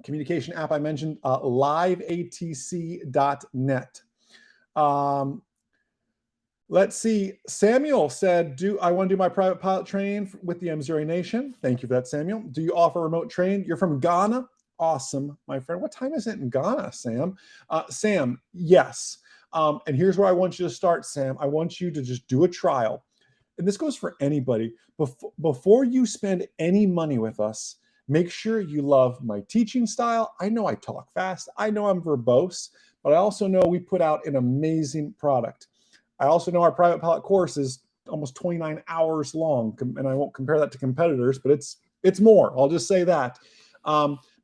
communication app I mentioned? liveatc.net. Let's see. Samuel said, I want to do my private pilot training with the M0 Nation. Thank you for that, Samuel. Do you offer remote training? You're from Ghana? Awesome, my friend. What time is it in Ghana, Sam? Sam, yes. And here's where I want you to start, Sam. I want you to just do a trial. And this goes for anybody. Before you spend any money with us, make sure you love my teaching style. I know I talk fast. I know I'm verbose, but I also know we put out an amazing product. I also know our private pilot course is almost 29 hours long, and I won't compare that to competitors, but it's more. I'll just say that.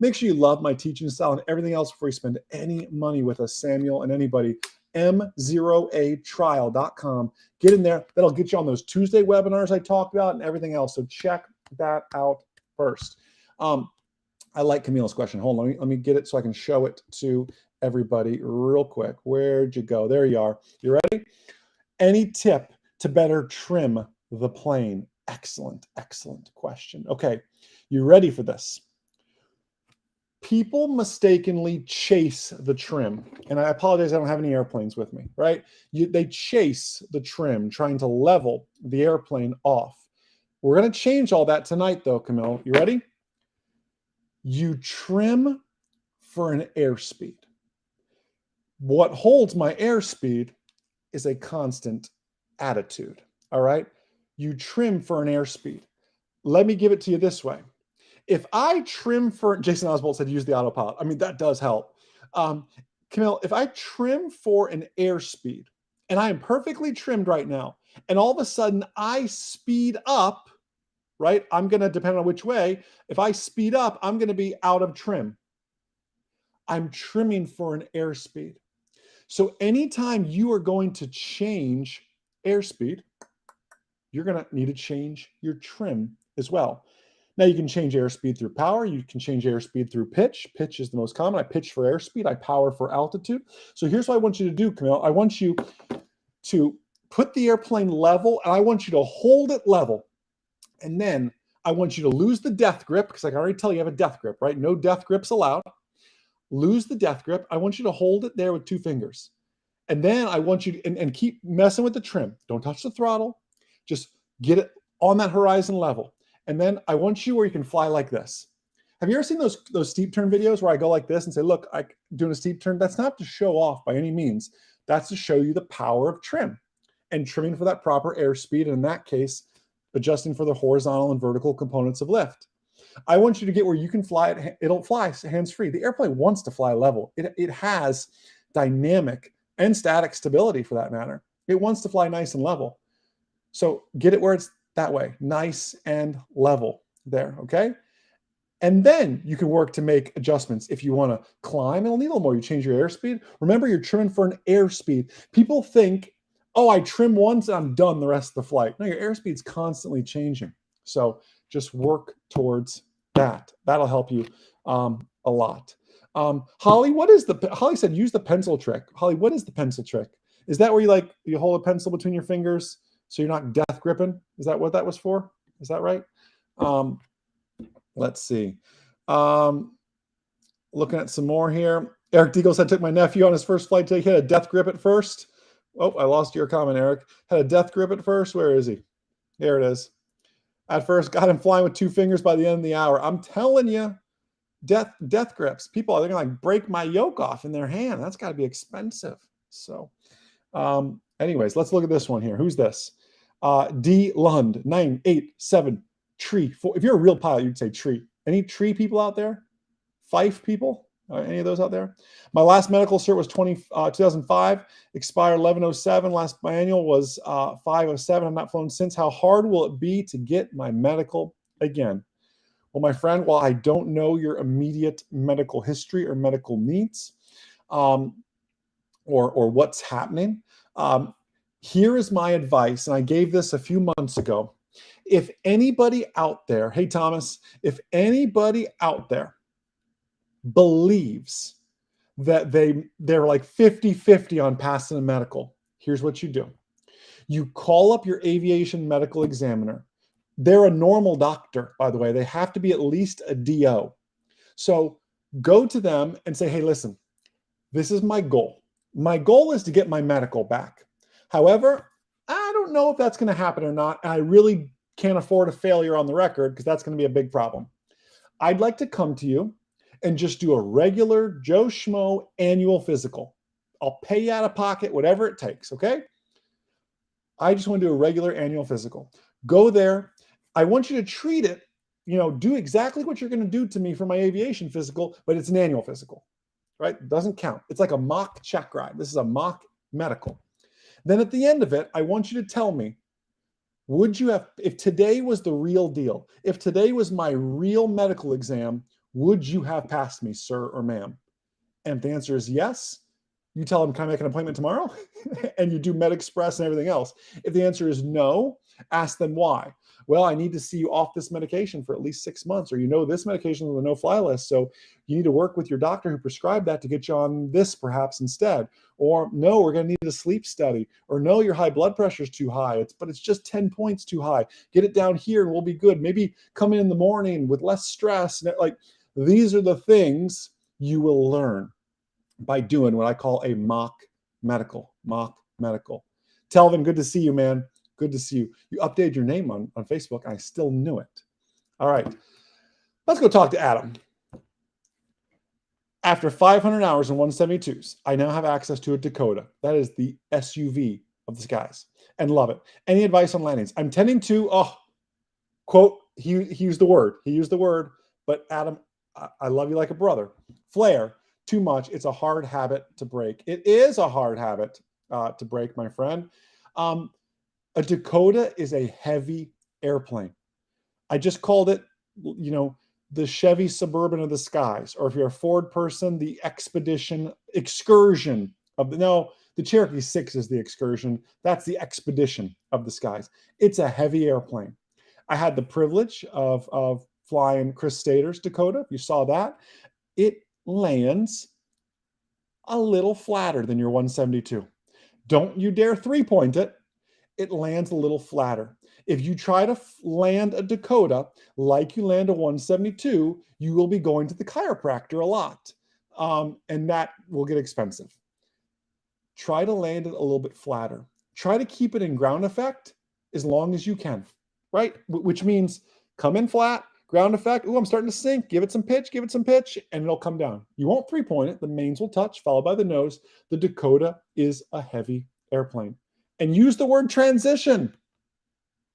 Make sure you love my teaching style and everything else before you spend any money with us, Samuel, and anybody. m0atrial.com. Get in there. That'll get you on those Tuesday webinars I talked about and everything else. So check that out first. I like Camille's question. Hold on. Let me get it so I can show it to everybody real quick. Where'd you go? There you are. You ready? Any tip to better trim the plane? Excellent, excellent question. Okay, you ready for this? People mistakenly chase the trim. And I apologize, I don't have any airplanes with me, right? They chase the trim, trying to level the airplane off. We're going to change all that tonight, though, Camille. You ready? You trim for an airspeed. What holds my airspeed is a constant attitude, all right? You trim for an airspeed. Let me give it to you this way. If I trim for, Jason Oswald said use the autopilot. I mean, that does help. Camille, if I trim for an airspeed, and I am perfectly trimmed right now, and all of a sudden I speed up, right? I'm going to, depend on which way, if I speed up, I'm going to be out of trim. I'm trimming for an airspeed. So anytime you are going to change airspeed, you're going to need to change your trim as well. Now you can change airspeed through power. You can change airspeed through pitch. Pitch is the most common. I pitch for airspeed. I power for altitude. So here's what I want you to do, Camille. I want you to put the airplane level, and I want you to hold it level. And then I want you to lose the death grip, because I can already tell you have a death grip, right? No death grips allowed. Lose the death grip. I want you to hold it there with 2 fingers. And then I want you to, and keep messing with the trim. Don't touch the throttle. Just get it on that horizon level. And then I want you where you can fly like this. Have you ever seen those steep turn videos where I go like this and say, look, I'm doing a steep turn? That's not to show off by any means. That's to show you the power of trim and trimming for that proper airspeed. And in that case, adjusting for the horizontal and vertical components of lift. I want you to get where you can fly it. It'll fly hands-free. The airplane wants to fly level. It has dynamic and static stability for that matter. It wants to fly nice and level. So get it where it's that way, nice and level there, okay? And then you can work to make adjustments. If you want to climb, it'll need a little more. You change your airspeed. Remember, you're trimming for an airspeed. People think, oh, I trim once and I'm done the rest of the flight. No, your airspeed's constantly changing. So just work towards that. That'll help you a lot. Holly, Holly said, use the pencil trick. Holly, what is the pencil trick? Is that where you hold a pencil between your fingers so you're not death gripping? Is that what that was for? Is that right? Let's see. Looking at some more here. Eric Deagle said, took my nephew on his first flight today. He had a death grip at first. Oh, I lost your comment, Eric. Had a death grip at first. Where is he? There it is. At first, got him flying with 2 fingers by the end of the hour. I'm telling you, death grips. People are going to break my yoke off in their hand. That's got to be expensive. So anyways, let's look at this one here. Who's this? D Lund 987 tree. If you're a real pilot, you'd say tree. Any tree people out there? Fife people? Any of those out there? My last medical cert was 2005, expired 1107. Last biannual was 507. I've not flown since. How hard will it be to get my medical again? Well, my friend, while I don't know your immediate medical history or medical needs, or what's happening, here is my advice, and I gave this a few months ago. If anybody out there, hey Thomas, if anybody out there believes that they're like 50-50 on passing a medical, here's what you do. You call up your aviation medical examiner. They're a normal doctor, by the way. They have to be at least a DO. So go to them and say, hey, listen, this is my goal. My goal is to get my medical back. However, I don't know if that's going to happen or not. And I really can't afford a failure on the record because that's going to be a big problem. I'd like to come to you and just do a regular Joe Schmo annual physical. I'll pay you out of pocket, whatever it takes, okay? I just want to do a regular annual physical. Go there. I want you to treat it, do exactly what you're going to do to me for my aviation physical, but it's an annual physical, right? It doesn't count. It's like a mock check ride. This is a mock medical. Then at the end of it, I want you to tell me, would you have, if today was the real deal, if today was my real medical exam, would you have passed me, sir or ma'am? And if the answer is yes, you tell them, can I make an appointment tomorrow? And you do MedExpress and everything else. If the answer is no, ask them why. Well, I need to see you off this medication for at least 6 months, or this medication is on the no-fly list, so you need to work with your doctor who prescribed that to get you on this perhaps instead. Or no, we're going to need a sleep study. Or no, your high blood pressure is too high, but it's just 10 points too high. Get it down here and we'll be good. Maybe come in the morning with less stress. Like, these are the things you will learn by doing what I call a mock medical. Telvin, good to see you, man. Good to see you. You updated your name on Facebook. I still knew it. All right. Let's go talk to Adam. After 500 hours in 172s, I now have access to a Dakota. That is the SUV of the skies, and love it. Any advice on landings? I'm tending to, quote, he used the word. He used the word, but Adam, I love you like a brother. Flare, too much. It's a hard habit to break. It is a hard habit to break, my friend. A Dakota is a heavy airplane. I just called it, the Chevy Suburban of the skies, or if you're a Ford person, the excursion of the Cherokee 6 is the excursion. That's the expedition of the skies. It's a heavy airplane. I had the privilege of flying Chris Stater's Dakota. If you saw that, it lands a little flatter than your 172. Don't you dare 3-point it. It lands a little flatter. If you try to land a Dakota like you land a 172, you will be going to the chiropractor a lot, and that will get expensive. Try to land it a little bit flatter. Try to keep it in ground effect as long as you can, right? Which means come in flat, ground effect. Ooh, I'm starting to sink. Give it some pitch, and it'll come down. You won't 3-point it. The mains will touch, followed by the nose. The Dakota is a heavy airplane. And use the word transition.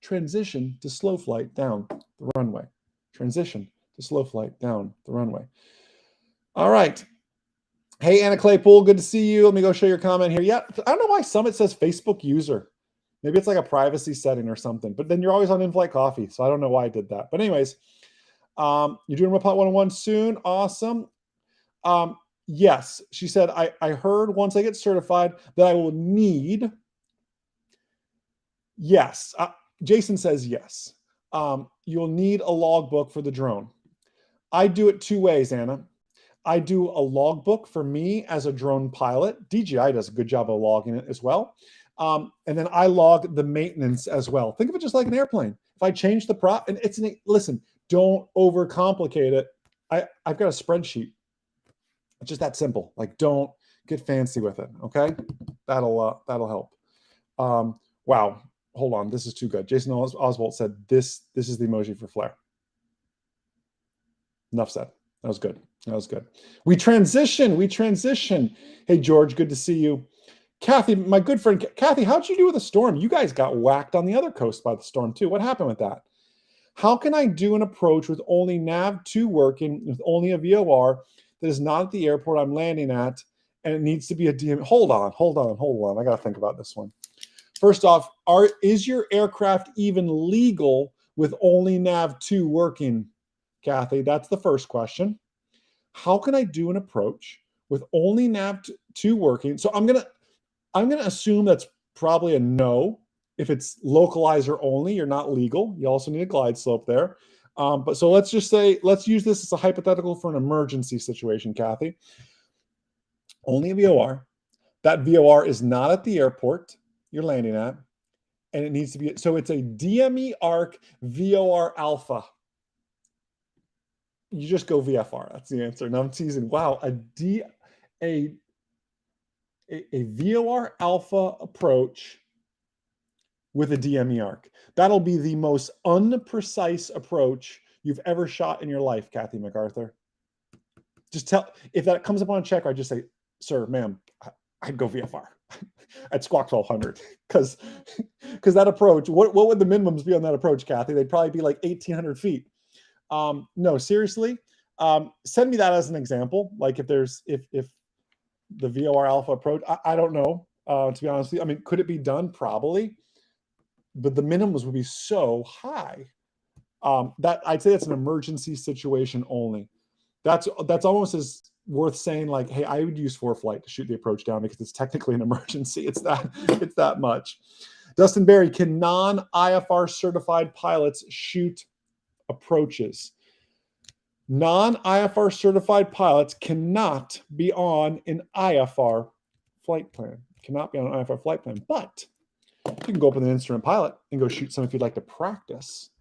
Transition to slow flight down the runway. Transition to slow flight down the runway. All right. Hey, Anna Claypool, good to see you. Let me go show your comment here. Yeah, I don't know why Summit says Facebook user. Maybe it's like a privacy setting or something. But then you're always on In-Flight Coffee, so I don't know why I did that. But anyways, you're doing Repot 101 soon. Awesome. Yes, she said, I heard once I get certified that I will need... Yes. Jason says yes. You'll need a logbook for the drone. I do it 2 ways, Anna. I do a logbook for me as a drone pilot. DJI does a good job of logging it as well. And then I log the maintenance as well. Think of it just like an airplane. If I change the prop, and listen, don't overcomplicate it. I've got a spreadsheet. It's just that simple. Like, don't get fancy with it. Okay. That'll help. Wow. Hold on, this is too good. Jason Oswald said this is the emoji for flare. Enough said. That was good. We transition. Hey, George, good to see you. Kathy, my good friend, Kathy, how'd you do with the storm? You guys got whacked on the other coast by the storm too. What happened with that? How can I do an approach with only nav2 working, with only a VOR that is not at the airport I'm landing at, and it needs to be a DM? Hold on. I got to think about this one. First off, is your aircraft even legal with only nav2 working, Kathy? That's the first question. How can I do an approach with only nav2 working? So I'm gonna assume that's probably a no. If it's localizer only, you're not legal. You also need a glide slope there. But so let's just say, let's use this as a hypothetical for an emergency situation, Kathy. Only a VOR. That VOR is not at the airport you're landing at, and it needs to be, so it's a DME ARC VOR Alpha. You just go VFR. That's the answer. Now I'm teasing. Wow, a VOR Alpha approach with a DME arc. That'll be the most unprecise approach you've ever shot in your life, Kathy MacArthur. Just tell, if that comes up on a check, I just say, sir, ma'am, I'd go VFR. I'd squawk 1200 because that approach, what would the minimums be on that approach, Kathy? They'd probably be like 1800 feet. No, seriously, send me that as an example. Like if the VOR Alpha approach, I don't know, to be honest with you. I mean, could it be done? Probably. But the minimums would be so high that I'd say it's an emergency situation only. That's almost as worth saying like, hey, I would use ForeFlight to shoot the approach down because it's technically an emergency. It's that much. Dustin Berry, can non-IFR certified pilots shoot approaches? Non-IFR certified pilots cannot be on an IFR flight plan. Cannot be on an IFR flight plan, but you can go up with an instrument pilot and go shoot some if you'd like to practice.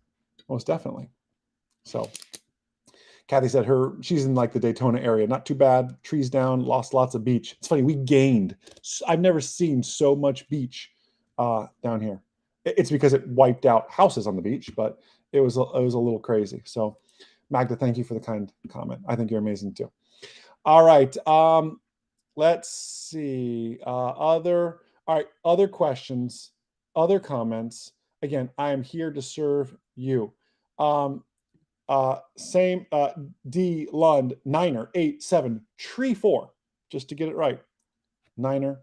Most definitely. So Kathy said she's in like the Daytona area. Not too bad. Trees down, lost lots of beach. It's funny, we gained. I've never seen so much beach down here. It's because it wiped out houses on the beach, but it was a little crazy. So Magda, thank you for the kind comment. I think you're amazing too. All right. Let's see. Other questions, other comments. Again, I am here to serve you. Same D Lund Niner 87 Tree 4, just to get it right. Niner,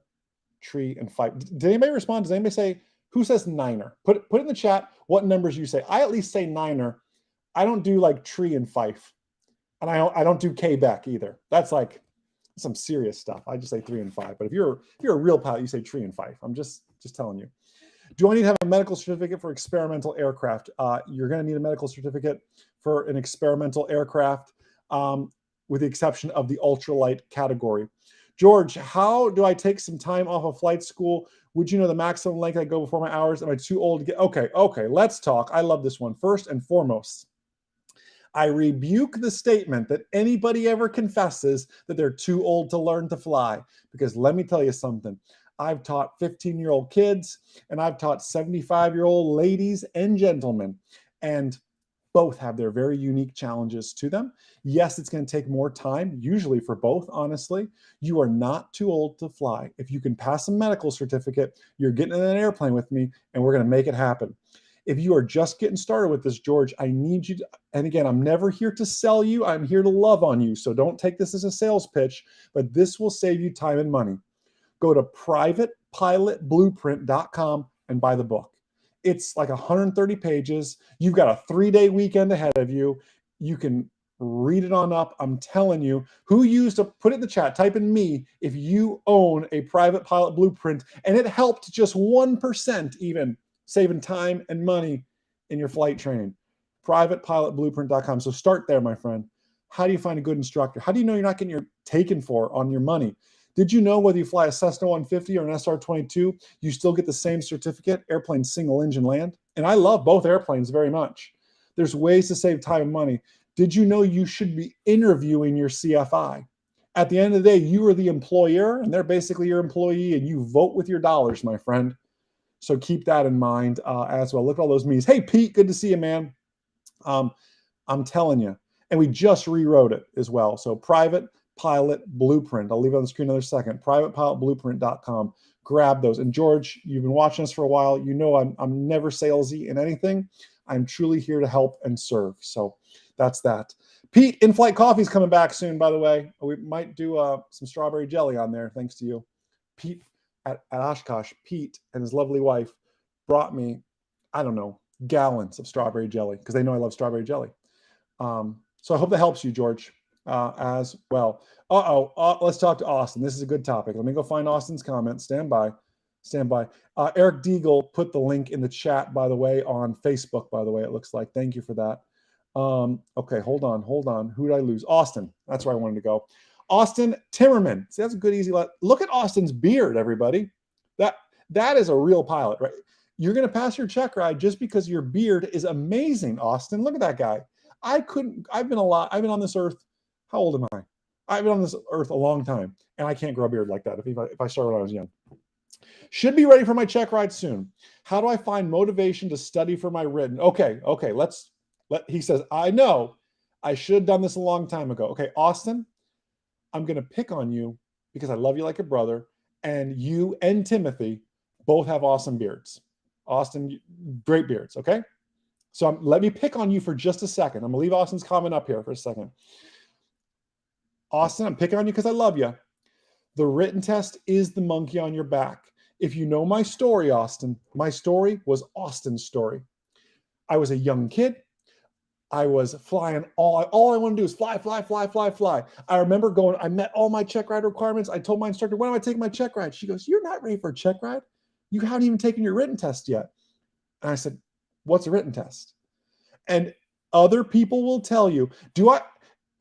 Tree, and 5. Did anybody respond? Does anybody say who says Niner? Put it in the chat what numbers you say. I at least say Niner. I don't do like Tree and Fife, and I don't do Quebec either. That's like some serious stuff. I just say 3 and 5. But if you're a real pilot, you say Tree and Fife. I'm just telling you. Do I need to have a medical certificate for experimental aircraft? You're going to need a medical certificate for an experimental aircraft, with the exception of the ultralight category. George, how do I take some time off of flight school? Would you know the maximum length I go before my hours? Am I too old to get? Okay, let's talk. I love this one. First and foremost, I rebuke the statement that anybody ever confesses that they're too old to learn to fly, because let me tell you something. I've taught 15-year-old kids and I've taught 75-year-old ladies and gentlemen, and both have their very unique challenges to them. Yes, it's going to take more time, usually for both, honestly. You are not too old to fly. If you can pass a medical certificate, you're getting in an airplane with me and we're going to make it happen. If you are just getting started with this, George, I need you to, and again, I'm never here to sell you. I'm here to love on you. So don't take this as a sales pitch, but this will save you time and money. Go to privatepilotblueprint.com and buy the book. It's like 130 pages. You've got a 3-day weekend ahead of you. You can read it on up. I'm telling you, who used to put it in the chat, type in me if you own a private pilot blueprint and it helped just 1% even saving time and money in your flight training. Privatepilotblueprint.com. So start there, my friend. How do you find a good instructor? How do you know you're not getting your taken for on your money? Did you know whether you fly a Cessna 150 or an SR-22, you still get the same certificate, airplane single engine land? And I love both airplanes very much. There's ways to save time and money. Did you know you should be interviewing your CFI? At the end of the day, you are the employer and they're basically your employee and you vote with your dollars, my friend. So keep that in mind as well. Look at all those memes. Hey, Pete, good to see you, man. I'm telling you. And we just rewrote it as well. So Private Pilot Blueprint. I'll leave it on the screen another second. Privatepilotblueprint.com. grab those. And George, you've been watching us for a while. You know I'm never salesy in anything. I'm truly here to help and serve. So that's that. Pete, In-Flight Coffee is coming back soon, by the way. We might do some strawberry jelly on there, thanks to you. Pete at Oshkosh, Pete and his lovely wife brought me, I don't know, gallons of strawberry jelly because they know I love strawberry jelly. So I hope that helps you, George, as well. Let's talk to Austin. This is a good topic. Let me go find Austin's comment. Stand by. Eric Deagle put the link in the chat, by the way, on Facebook, by the way, it looks like. Thank you for that. Okay, hold on. Who did I lose? Austin. That's where I wanted to go. Austin Timmerman. See, that's a good, easy look at Austin's beard, everybody. That is a real pilot, right? You're going to pass your check ride just because your beard is amazing, Austin. Look at that guy. I've been on this earth. How old am I? I've been on this earth a long time, and I can't grow a beard like that if I started when I was young. Should be ready for my check ride soon. How do I find motivation to study for my written? Okay. He says, I know I should have done this a long time ago. Okay, Austin, I'm going to pick on you because I love you like a brother, and you and Timothy both have awesome beards. Austin, great beards, okay? So let me pick on you for just a second. I'm going to leave Austin's comment up here for a second. Austin, I'm picking on you because I love you. The written test is the monkey on your back. If you know my story, Austin, my story was Austin's story. I was a young kid. I was flying. All I want to do is fly. I remember going, I met all my check ride requirements. I told my instructor, when am I taking my check ride? She goes, you're not ready for a check ride. You haven't even taken your written test yet. And I said, what's a written test? And other people will tell you,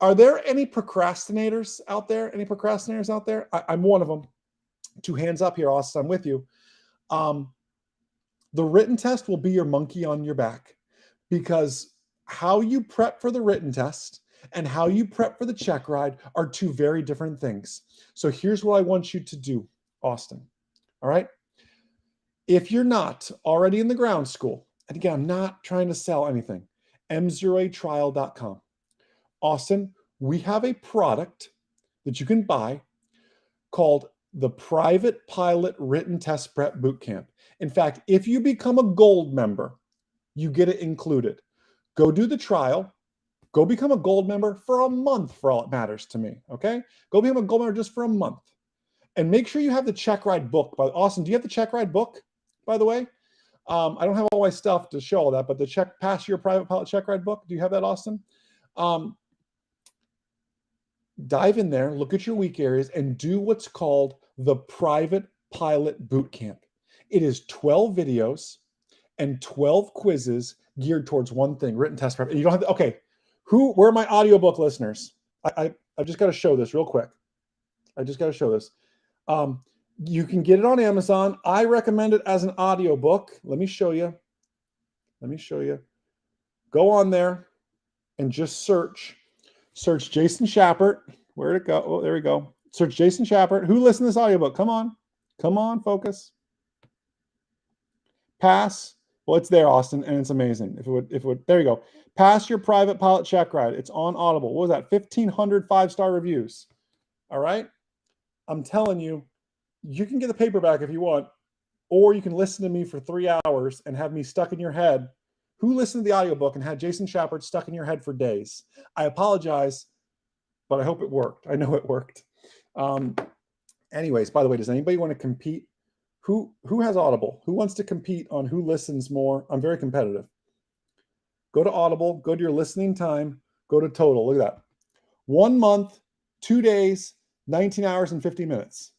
are there any procrastinators out there? I'm one of them. 2 hands up here, Austin, I'm with you. The written test will be your monkey on your back, because how you prep for the written test and how you prep for the check ride are 2 very different things. So here's what I want you to do, Austin. All right. If you're not already in the ground school, and again, I'm not trying to sell anything, m0atrial.com. Austin, we have a product that you can buy called the Private Pilot Written Test Prep Bootcamp. In fact, if you become a gold member, you get it included. Go do the trial. Go become a gold member for a month, for all it matters to me, okay? Go become a gold member just for a month. And make sure you have the check ride book. Austin, do you have the check ride book, by the way? I don't have all my stuff to show all that, but the pass your private pilot check ride book, do you have that, Austin? Dive in there, look at your weak areas, and do what's called the Private Pilot Bootcamp. It is 12 videos and 12 quizzes geared towards one thing, written test prep. And you don't have to, okay, where are my audiobook listeners? I've just got to show this real quick. You can get it on Amazon. I recommend it as an audiobook. Let me show you. Go on there and just search Jason Schappert. Where'd it go? Oh, there we go. Search Jason Schappert. Who listened to this audiobook? Come on, focus. Pass. Well, it's there, Austin, and it's amazing. If it would, there you go. Pass your private pilot check ride. It's on Audible. What was that? 1,500 5-star reviews. All right. I'm telling you, you can get the paperback if you want, or you can listen to me for 3 hours and have me stuck in your head. Who listened to the audiobook and had Jason Schappert stuck in your head for days? I apologize, but I hope it worked. I know it worked. Anyways, by the way, does anybody want to compete? Who has Audible? Who wants to compete on who listens more? I'm very competitive. Go to Audible, go to your listening time, go to total. Look at that. 1 month, 2 days, 19 hours and 50 minutes.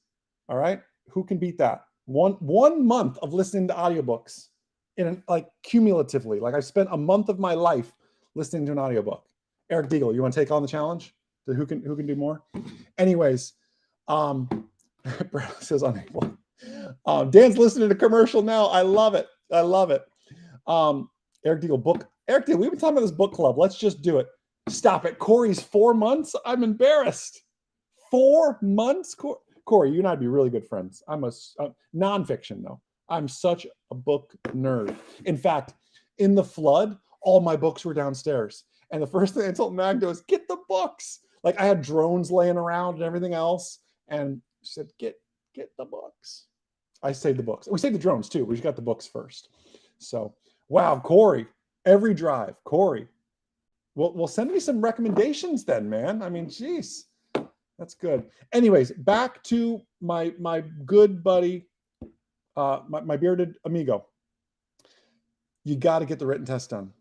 All right. Who can beat that? One month of listening to audiobooks cumulatively. Like I spent a month of my life listening to an audiobook. Eric Deagle, you want to take on the challenge? Who can do more? Anyways, Brad says unable. Dan's listening to commercial now. I love it. Eric Deagle book. Eric Deagle, we've been talking about this book club. Let's just do it. Stop it. Corey's 4 months. I'm embarrassed. 4 months, Corey. You and I'd be really good friends. I'm a nonfiction though. I'm such a book nerd. In fact, in the flood, all my books were downstairs. And the first thing I told Magda was, get the books. Like I had drones laying around and everything else. And she said, get the books. I saved the books. We saved the drones too. We just got the books first. So, wow, Corey, every drive, Corey. Well, send me some recommendations then, man. I mean, geez, that's good. Anyways, back to my good buddy, my bearded amigo. You got to get the written test done.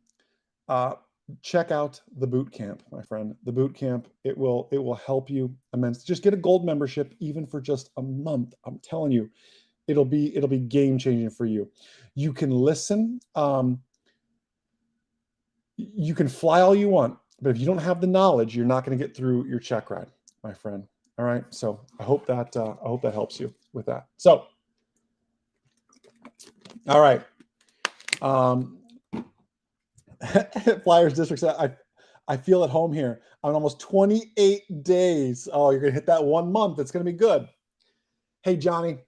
Check out the boot camp, my friend. The boot camp, it will help you immensely. Just get a gold membership, even for just a month. I'm telling you, it'll be game changing for you. You can listen. You can fly all you want, but if you don't have the knowledge, you're not going to get through your check ride, my friend. All right. So I hope that helps you with that. So, all right. Flyers District, I feel at home here. I'm almost 28 days. Oh, you're going to hit that 1 month. It's going to be good. Hey, Johnny,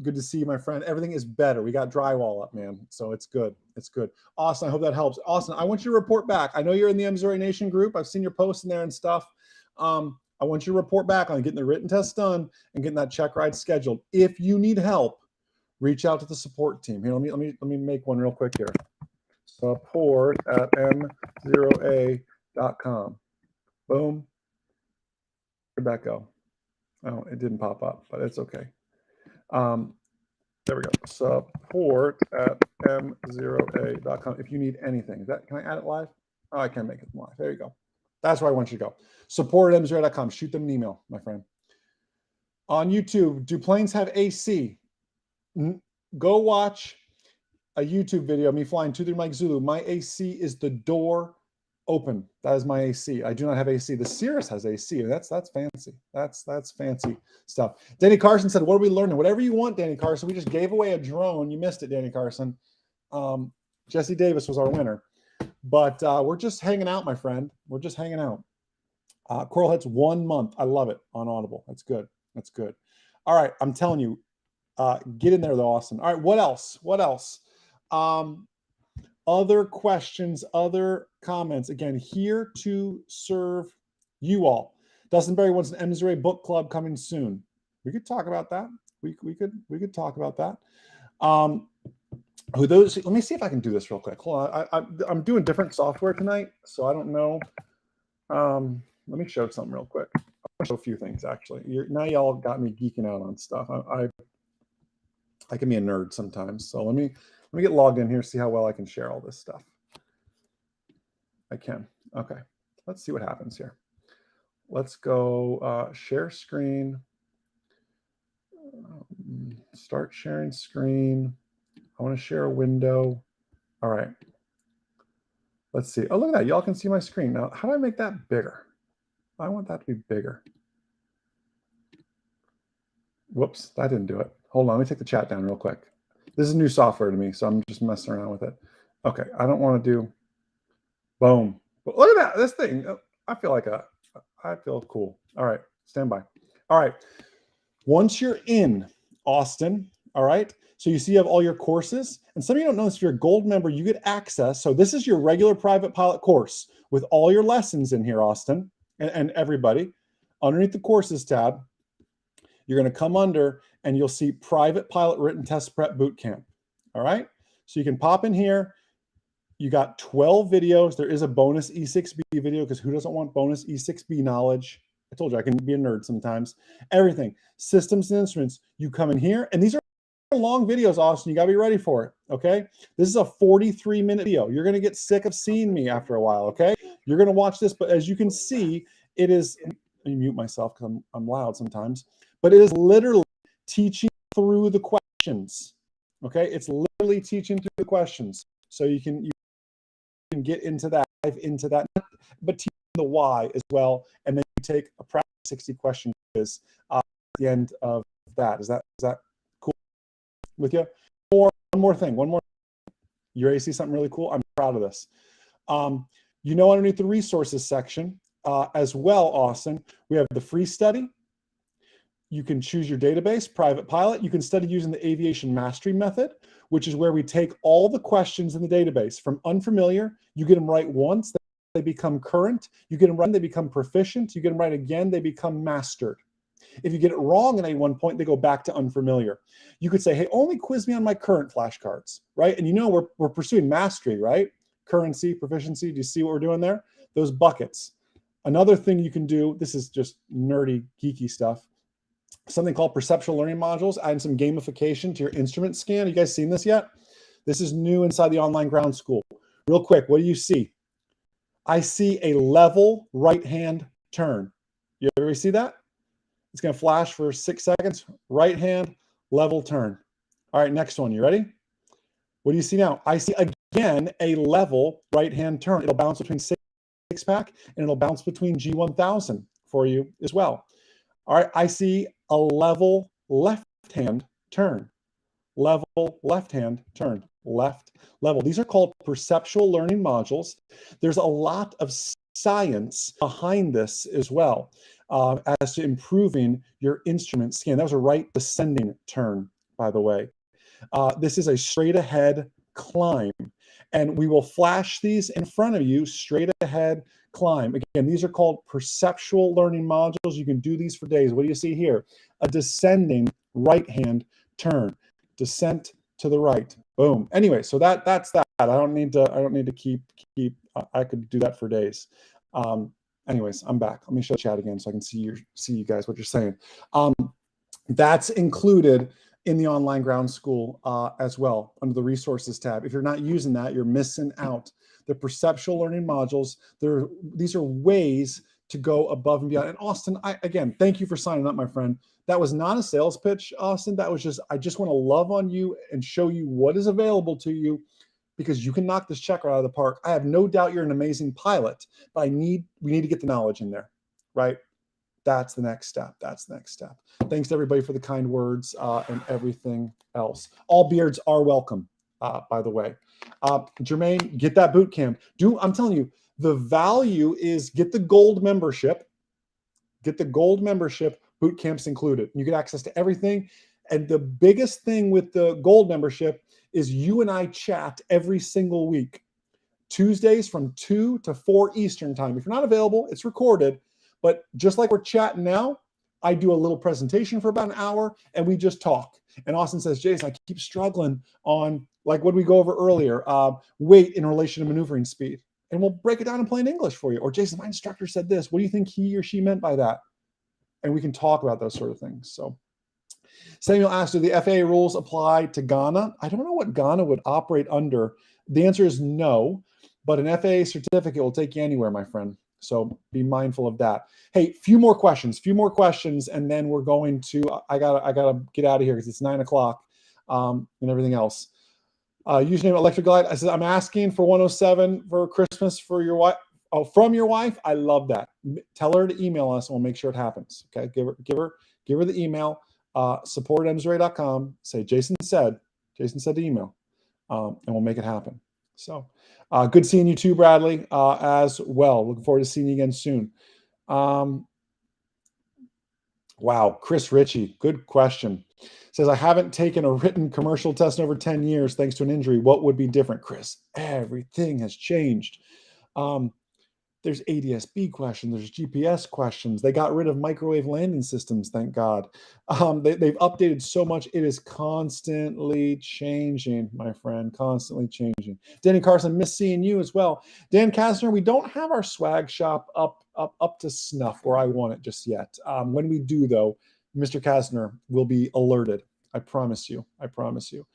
good to see you, my friend. Everything is better. We got drywall up, man. So it's good. It's good. Austin, I hope that helps. Austin, I want you to report back. I know you're in the Missouri Nation group. I've seen your posts in there and stuff. I want you to report back on getting the written test done and getting that check ride scheduled. If you need help, reach out to the support team. Here, let me make one real quick here. support@m0a.com. Boom. Where'd that go? Oh, it didn't pop up, but it's okay. There we go. Support@m0a.com. If you need anything, can I add it live? Oh, I can't make it live. There you go. That's where I want you to go. Support@m0a.com. Shoot them an email, my friend. On YouTube, do planes have AC? Go watch a YouTube video of me flying 23 Mike Zulu. My AC is the door open. That is my AC. I do not have AC. The Cirrus has AC. That's fancy. That's fancy stuff. Danny Carson said, "What are we learning?" Whatever you want, Danny Carson. We just gave away a drone. You missed it, Danny Carson. Jesse Davis was our winner, but we're just hanging out, my friend. We're just hanging out. Coral Head's 1 month. I love it on Audible. That's good. That's good. All right, I'm telling you, get in there though, Austin. All right, what else? What else? Other questions, other comments. Again, here to serve you all. Dustin Berry wants an Missouri book club coming soon. We could talk about that. We could talk about that. Let me see if I can do this real quick. Hold on. I'm doing different software tonight, so I don't know. Let me show something real quick. I'll show a few things actually. Now y'all got me geeking out on stuff. I can be a nerd sometimes. So let me get logged in here, see how well I can share all this stuff. I can. Okay. Let's see what happens here. Let's go share screen. Start sharing screen. I want to share a window. All right. Let's see. Oh, look at that. Y'all can see my screen. Now, how do I make that bigger? I want that to be bigger. Whoops, that didn't do it. Hold on. Let me take the chat down real quick. This is new software to me, so I'm just messing around with it. Okay, I don't want to do boom. But look at that, this thing. I feel cool. All right, stand by. All right, once you're in Austin, all right, so you see you have all your courses, and some of you don't know this, if you're a gold member, you get access. So this is your regular private pilot course with all your lessons in here, Austin, and everybody. Underneath the courses tab, you're going to come under and you'll see private pilot written test prep boot camp. All right. So you can pop in here. You got 12 videos. There is a bonus E6B video because who doesn't want bonus E6B knowledge? I told you I can be a nerd sometimes. Everything, systems and instruments. You come in here, and these are long videos, Austin. You got to be ready for it. Okay. This is a 43-minute video. You're going to get sick of seeing me after a while. Okay. You're going to watch this, but as you can see, it is, let me mute myself because I'm loud sometimes. But it is literally teaching through the questions. Okay, it's literally teaching through the questions, so you can get into that, but teaching the why as well, and then you take a practice 60 question quiz at the end of that. Is that cool with you? One more thing. You're ready to see something really cool? I'm proud of this. Underneath the resources section as well, Austin, we have the free study. You can choose your database, private pilot. You can study using the Aviation Mastery Method, which is where we take all the questions in the database from unfamiliar. You get them right once, they become current. You get them right, they become proficient. You get them right again, they become mastered. If you get it wrong at any one point, they go back to unfamiliar. You could say, hey, only quiz me on my current flashcards, right? And you know we're pursuing mastery, right? Currency, proficiency, do you see what we're doing there? Those buckets. Another thing you can do, this is just nerdy, geeky stuff, something called perceptual learning modules, adding some gamification to your instrument scan. You guys seen this yet? This is new inside the online ground school. Real quick, what do you see? I see a level right-hand turn. You ever see that? It's going to flash for 6 seconds. Right hand, level turn. All right, next one. You ready? What do you see now? I see again a level right-hand turn. It'll bounce between six-pack and it'll bounce between G1000 for you as well. All right, I see a level left-hand turn. Level left-hand turn. Left level. These are called perceptual learning modules. There's a lot of science behind this as well, as to improving your instrument scan. That was a right descending turn, by the way. This is a straight ahead climb, and we will flash these in front of you, straight ahead climb. Again, these are called perceptual learning modules. You can do these for days. What do you see here? A descending right hand turn, descent to the right. Boom. Anyway, so that's that. I don't need to keep. I could do that for days. Anyways, I'm back. Let me show chat again so I can see you guys what you're saying. That's included in the online ground school as well under the resources tab. If you're not using that, you're missing out. The perceptual learning modules, these are ways to go above and beyond. And Austin, again, thank you for signing up, my friend. That was not a sales pitch, Austin. That was just, I just want to love on you and show you what is available to you, because you can knock this checker out of the park. I have no doubt you're an amazing pilot, but we need to get the knowledge in there, right? That's the next step. That's the next step. Thanks to everybody for the kind words and everything else. All beards are welcome, by the way. Jermaine, get that boot camp. I'm telling you, the value is get the gold membership. Get the gold membership, boot camps included. You get access to everything. And the biggest thing with the gold membership is you and I chat every single week. Tuesdays from 2 to 4 Eastern time. If you're not available, it's recorded. But just like we're chatting now, I do a little presentation for about an hour and we just talk. And Austin says, Jason, I keep struggling on, like what we go over earlier, weight in relation to maneuvering speed. And we'll break it down in plain English for you. Or Jason, my instructor said this. What do you think he or she meant by that? And we can talk about those sort of things. So Samuel asked, do the FAA rules apply to Ghana? I don't know what Ghana would operate under. The answer is no, but an FAA certificate will take you anywhere, my friend. So be mindful of that. Hey, few more questions, and then we're going to, I gotta get out of here because it's 9 o'clock and everything else. Username Electric Glide. I said, I'm asking for 107 for Christmas for your wife. Oh, from your wife. I love that. Tell her to email us and we'll make sure it happens. Okay. Give her the email, support@msray.com. Say, Jason said to email, and we'll make it happen. So good seeing you too, Bradley, as well. Looking forward to seeing you again soon. Wow, Chris Ritchie, good question. Says, I haven't taken a written commercial test in over 10 years thanks to an injury. What would be different? Chris, everything has changed. There's ADS-B questions. There's GPS questions. They got rid of microwave landing systems, thank God. They've updated so much. It is constantly changing, my friend, constantly changing. Danny Carson, miss seeing you as well. Dan Kastner, we don't have our swag shop up to snuff where I want it just yet. When we do, though, Mr. Kastner will be alerted. I promise you. I promise you.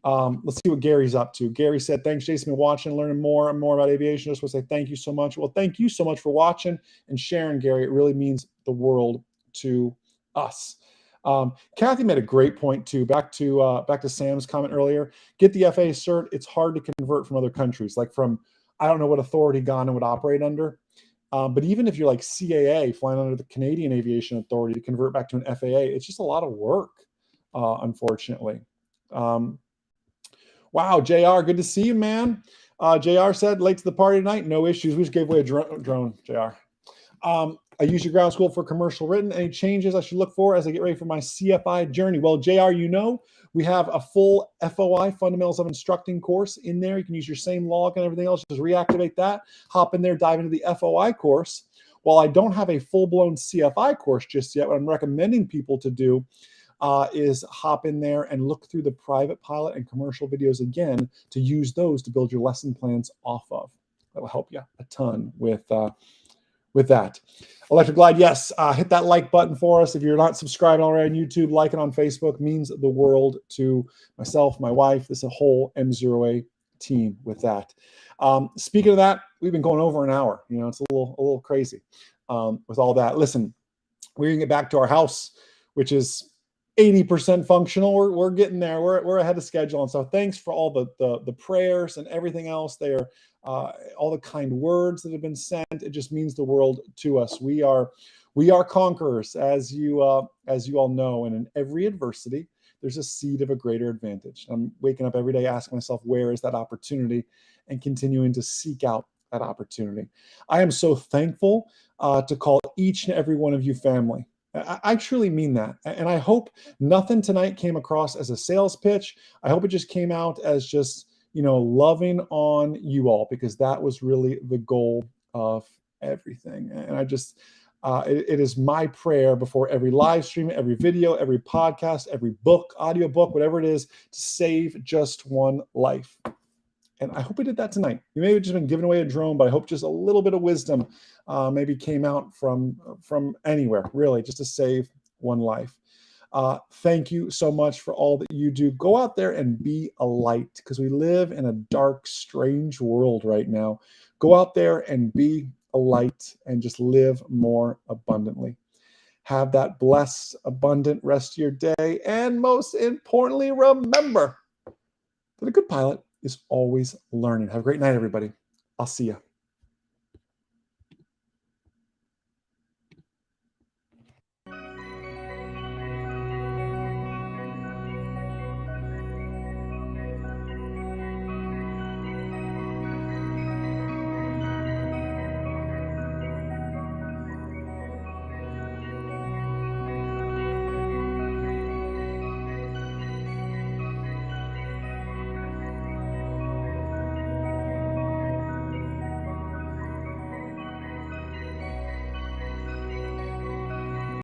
Let's see what Gary's up to. Gary said, thanks, Jason, for watching and learning more about aviation. I just want to say thank you so much. Well, thank you so much for watching and sharing, Gary. It really means the world to us. Kathy made a great point too. Back to Sam's comment earlier. Get the FAA cert. It's hard to convert from other countries, like from, I don't know what authority Ghana would operate under. But even if you're like CAA, flying under the Canadian Aviation Authority, to convert back to an FAA, it's just a lot of work, unfortunately. Wow, JR, good to see you, man. JR said, late to the party tonight, no issues. We just gave away a drone, JR. I use your ground school for commercial written. Any changes I should look for as I get ready for my CFI journey? Well, JR, you know, we have a full FOI, Fundamentals of Instructing course in there. You can use your same log and everything else. Just reactivate that, hop in there, dive into the FOI course. while I don't have a full-blown CFI course just yet, what I'm recommending people to do is hop in there and look through the private pilot and commercial videos again to use those to build your lesson plans off of. That will help you a ton with that. Electric Glide, yes, hit that like button for us. If you're not subscribed already on YouTube, like it on Facebook means the world to myself, my wife, this whole M0A team with that. Speaking of that, we've been going over an hour. You know, it's a little crazy with all that. Listen, we're gonna get back to our house, which is 80% functional. We're getting there. We're ahead of schedule. And so thanks for all the prayers and everything else there, all the kind words that have been sent. It just means the world to us. We are conquerors, as you all know, and in every adversity, there's a seed of a greater advantage. I'm waking up every day asking myself, where is that opportunity, and continuing to seek out that opportunity. I am so thankful to call each and every one of you family. I truly mean that. And I hope nothing tonight came across as a sales pitch. I hope it just came out as just, loving on you all, because that was really the goal of everything. And I just, it is my prayer before every live stream, every video, every podcast, every book, audio book, whatever it is, to save just one life. And I hope we did that tonight. You may have just been giving away a drone, but I hope just a little bit of wisdom maybe came out from anywhere, really, just to save one life. Thank you so much for all that you do. Go out there and be a light, because we live in a dark, strange world right now. Go out there and be a light and just live more abundantly. Have that blessed, abundant rest of your day. And most importantly, remember that a good pilot is always learning. Have a great night, everybody. I'll see you.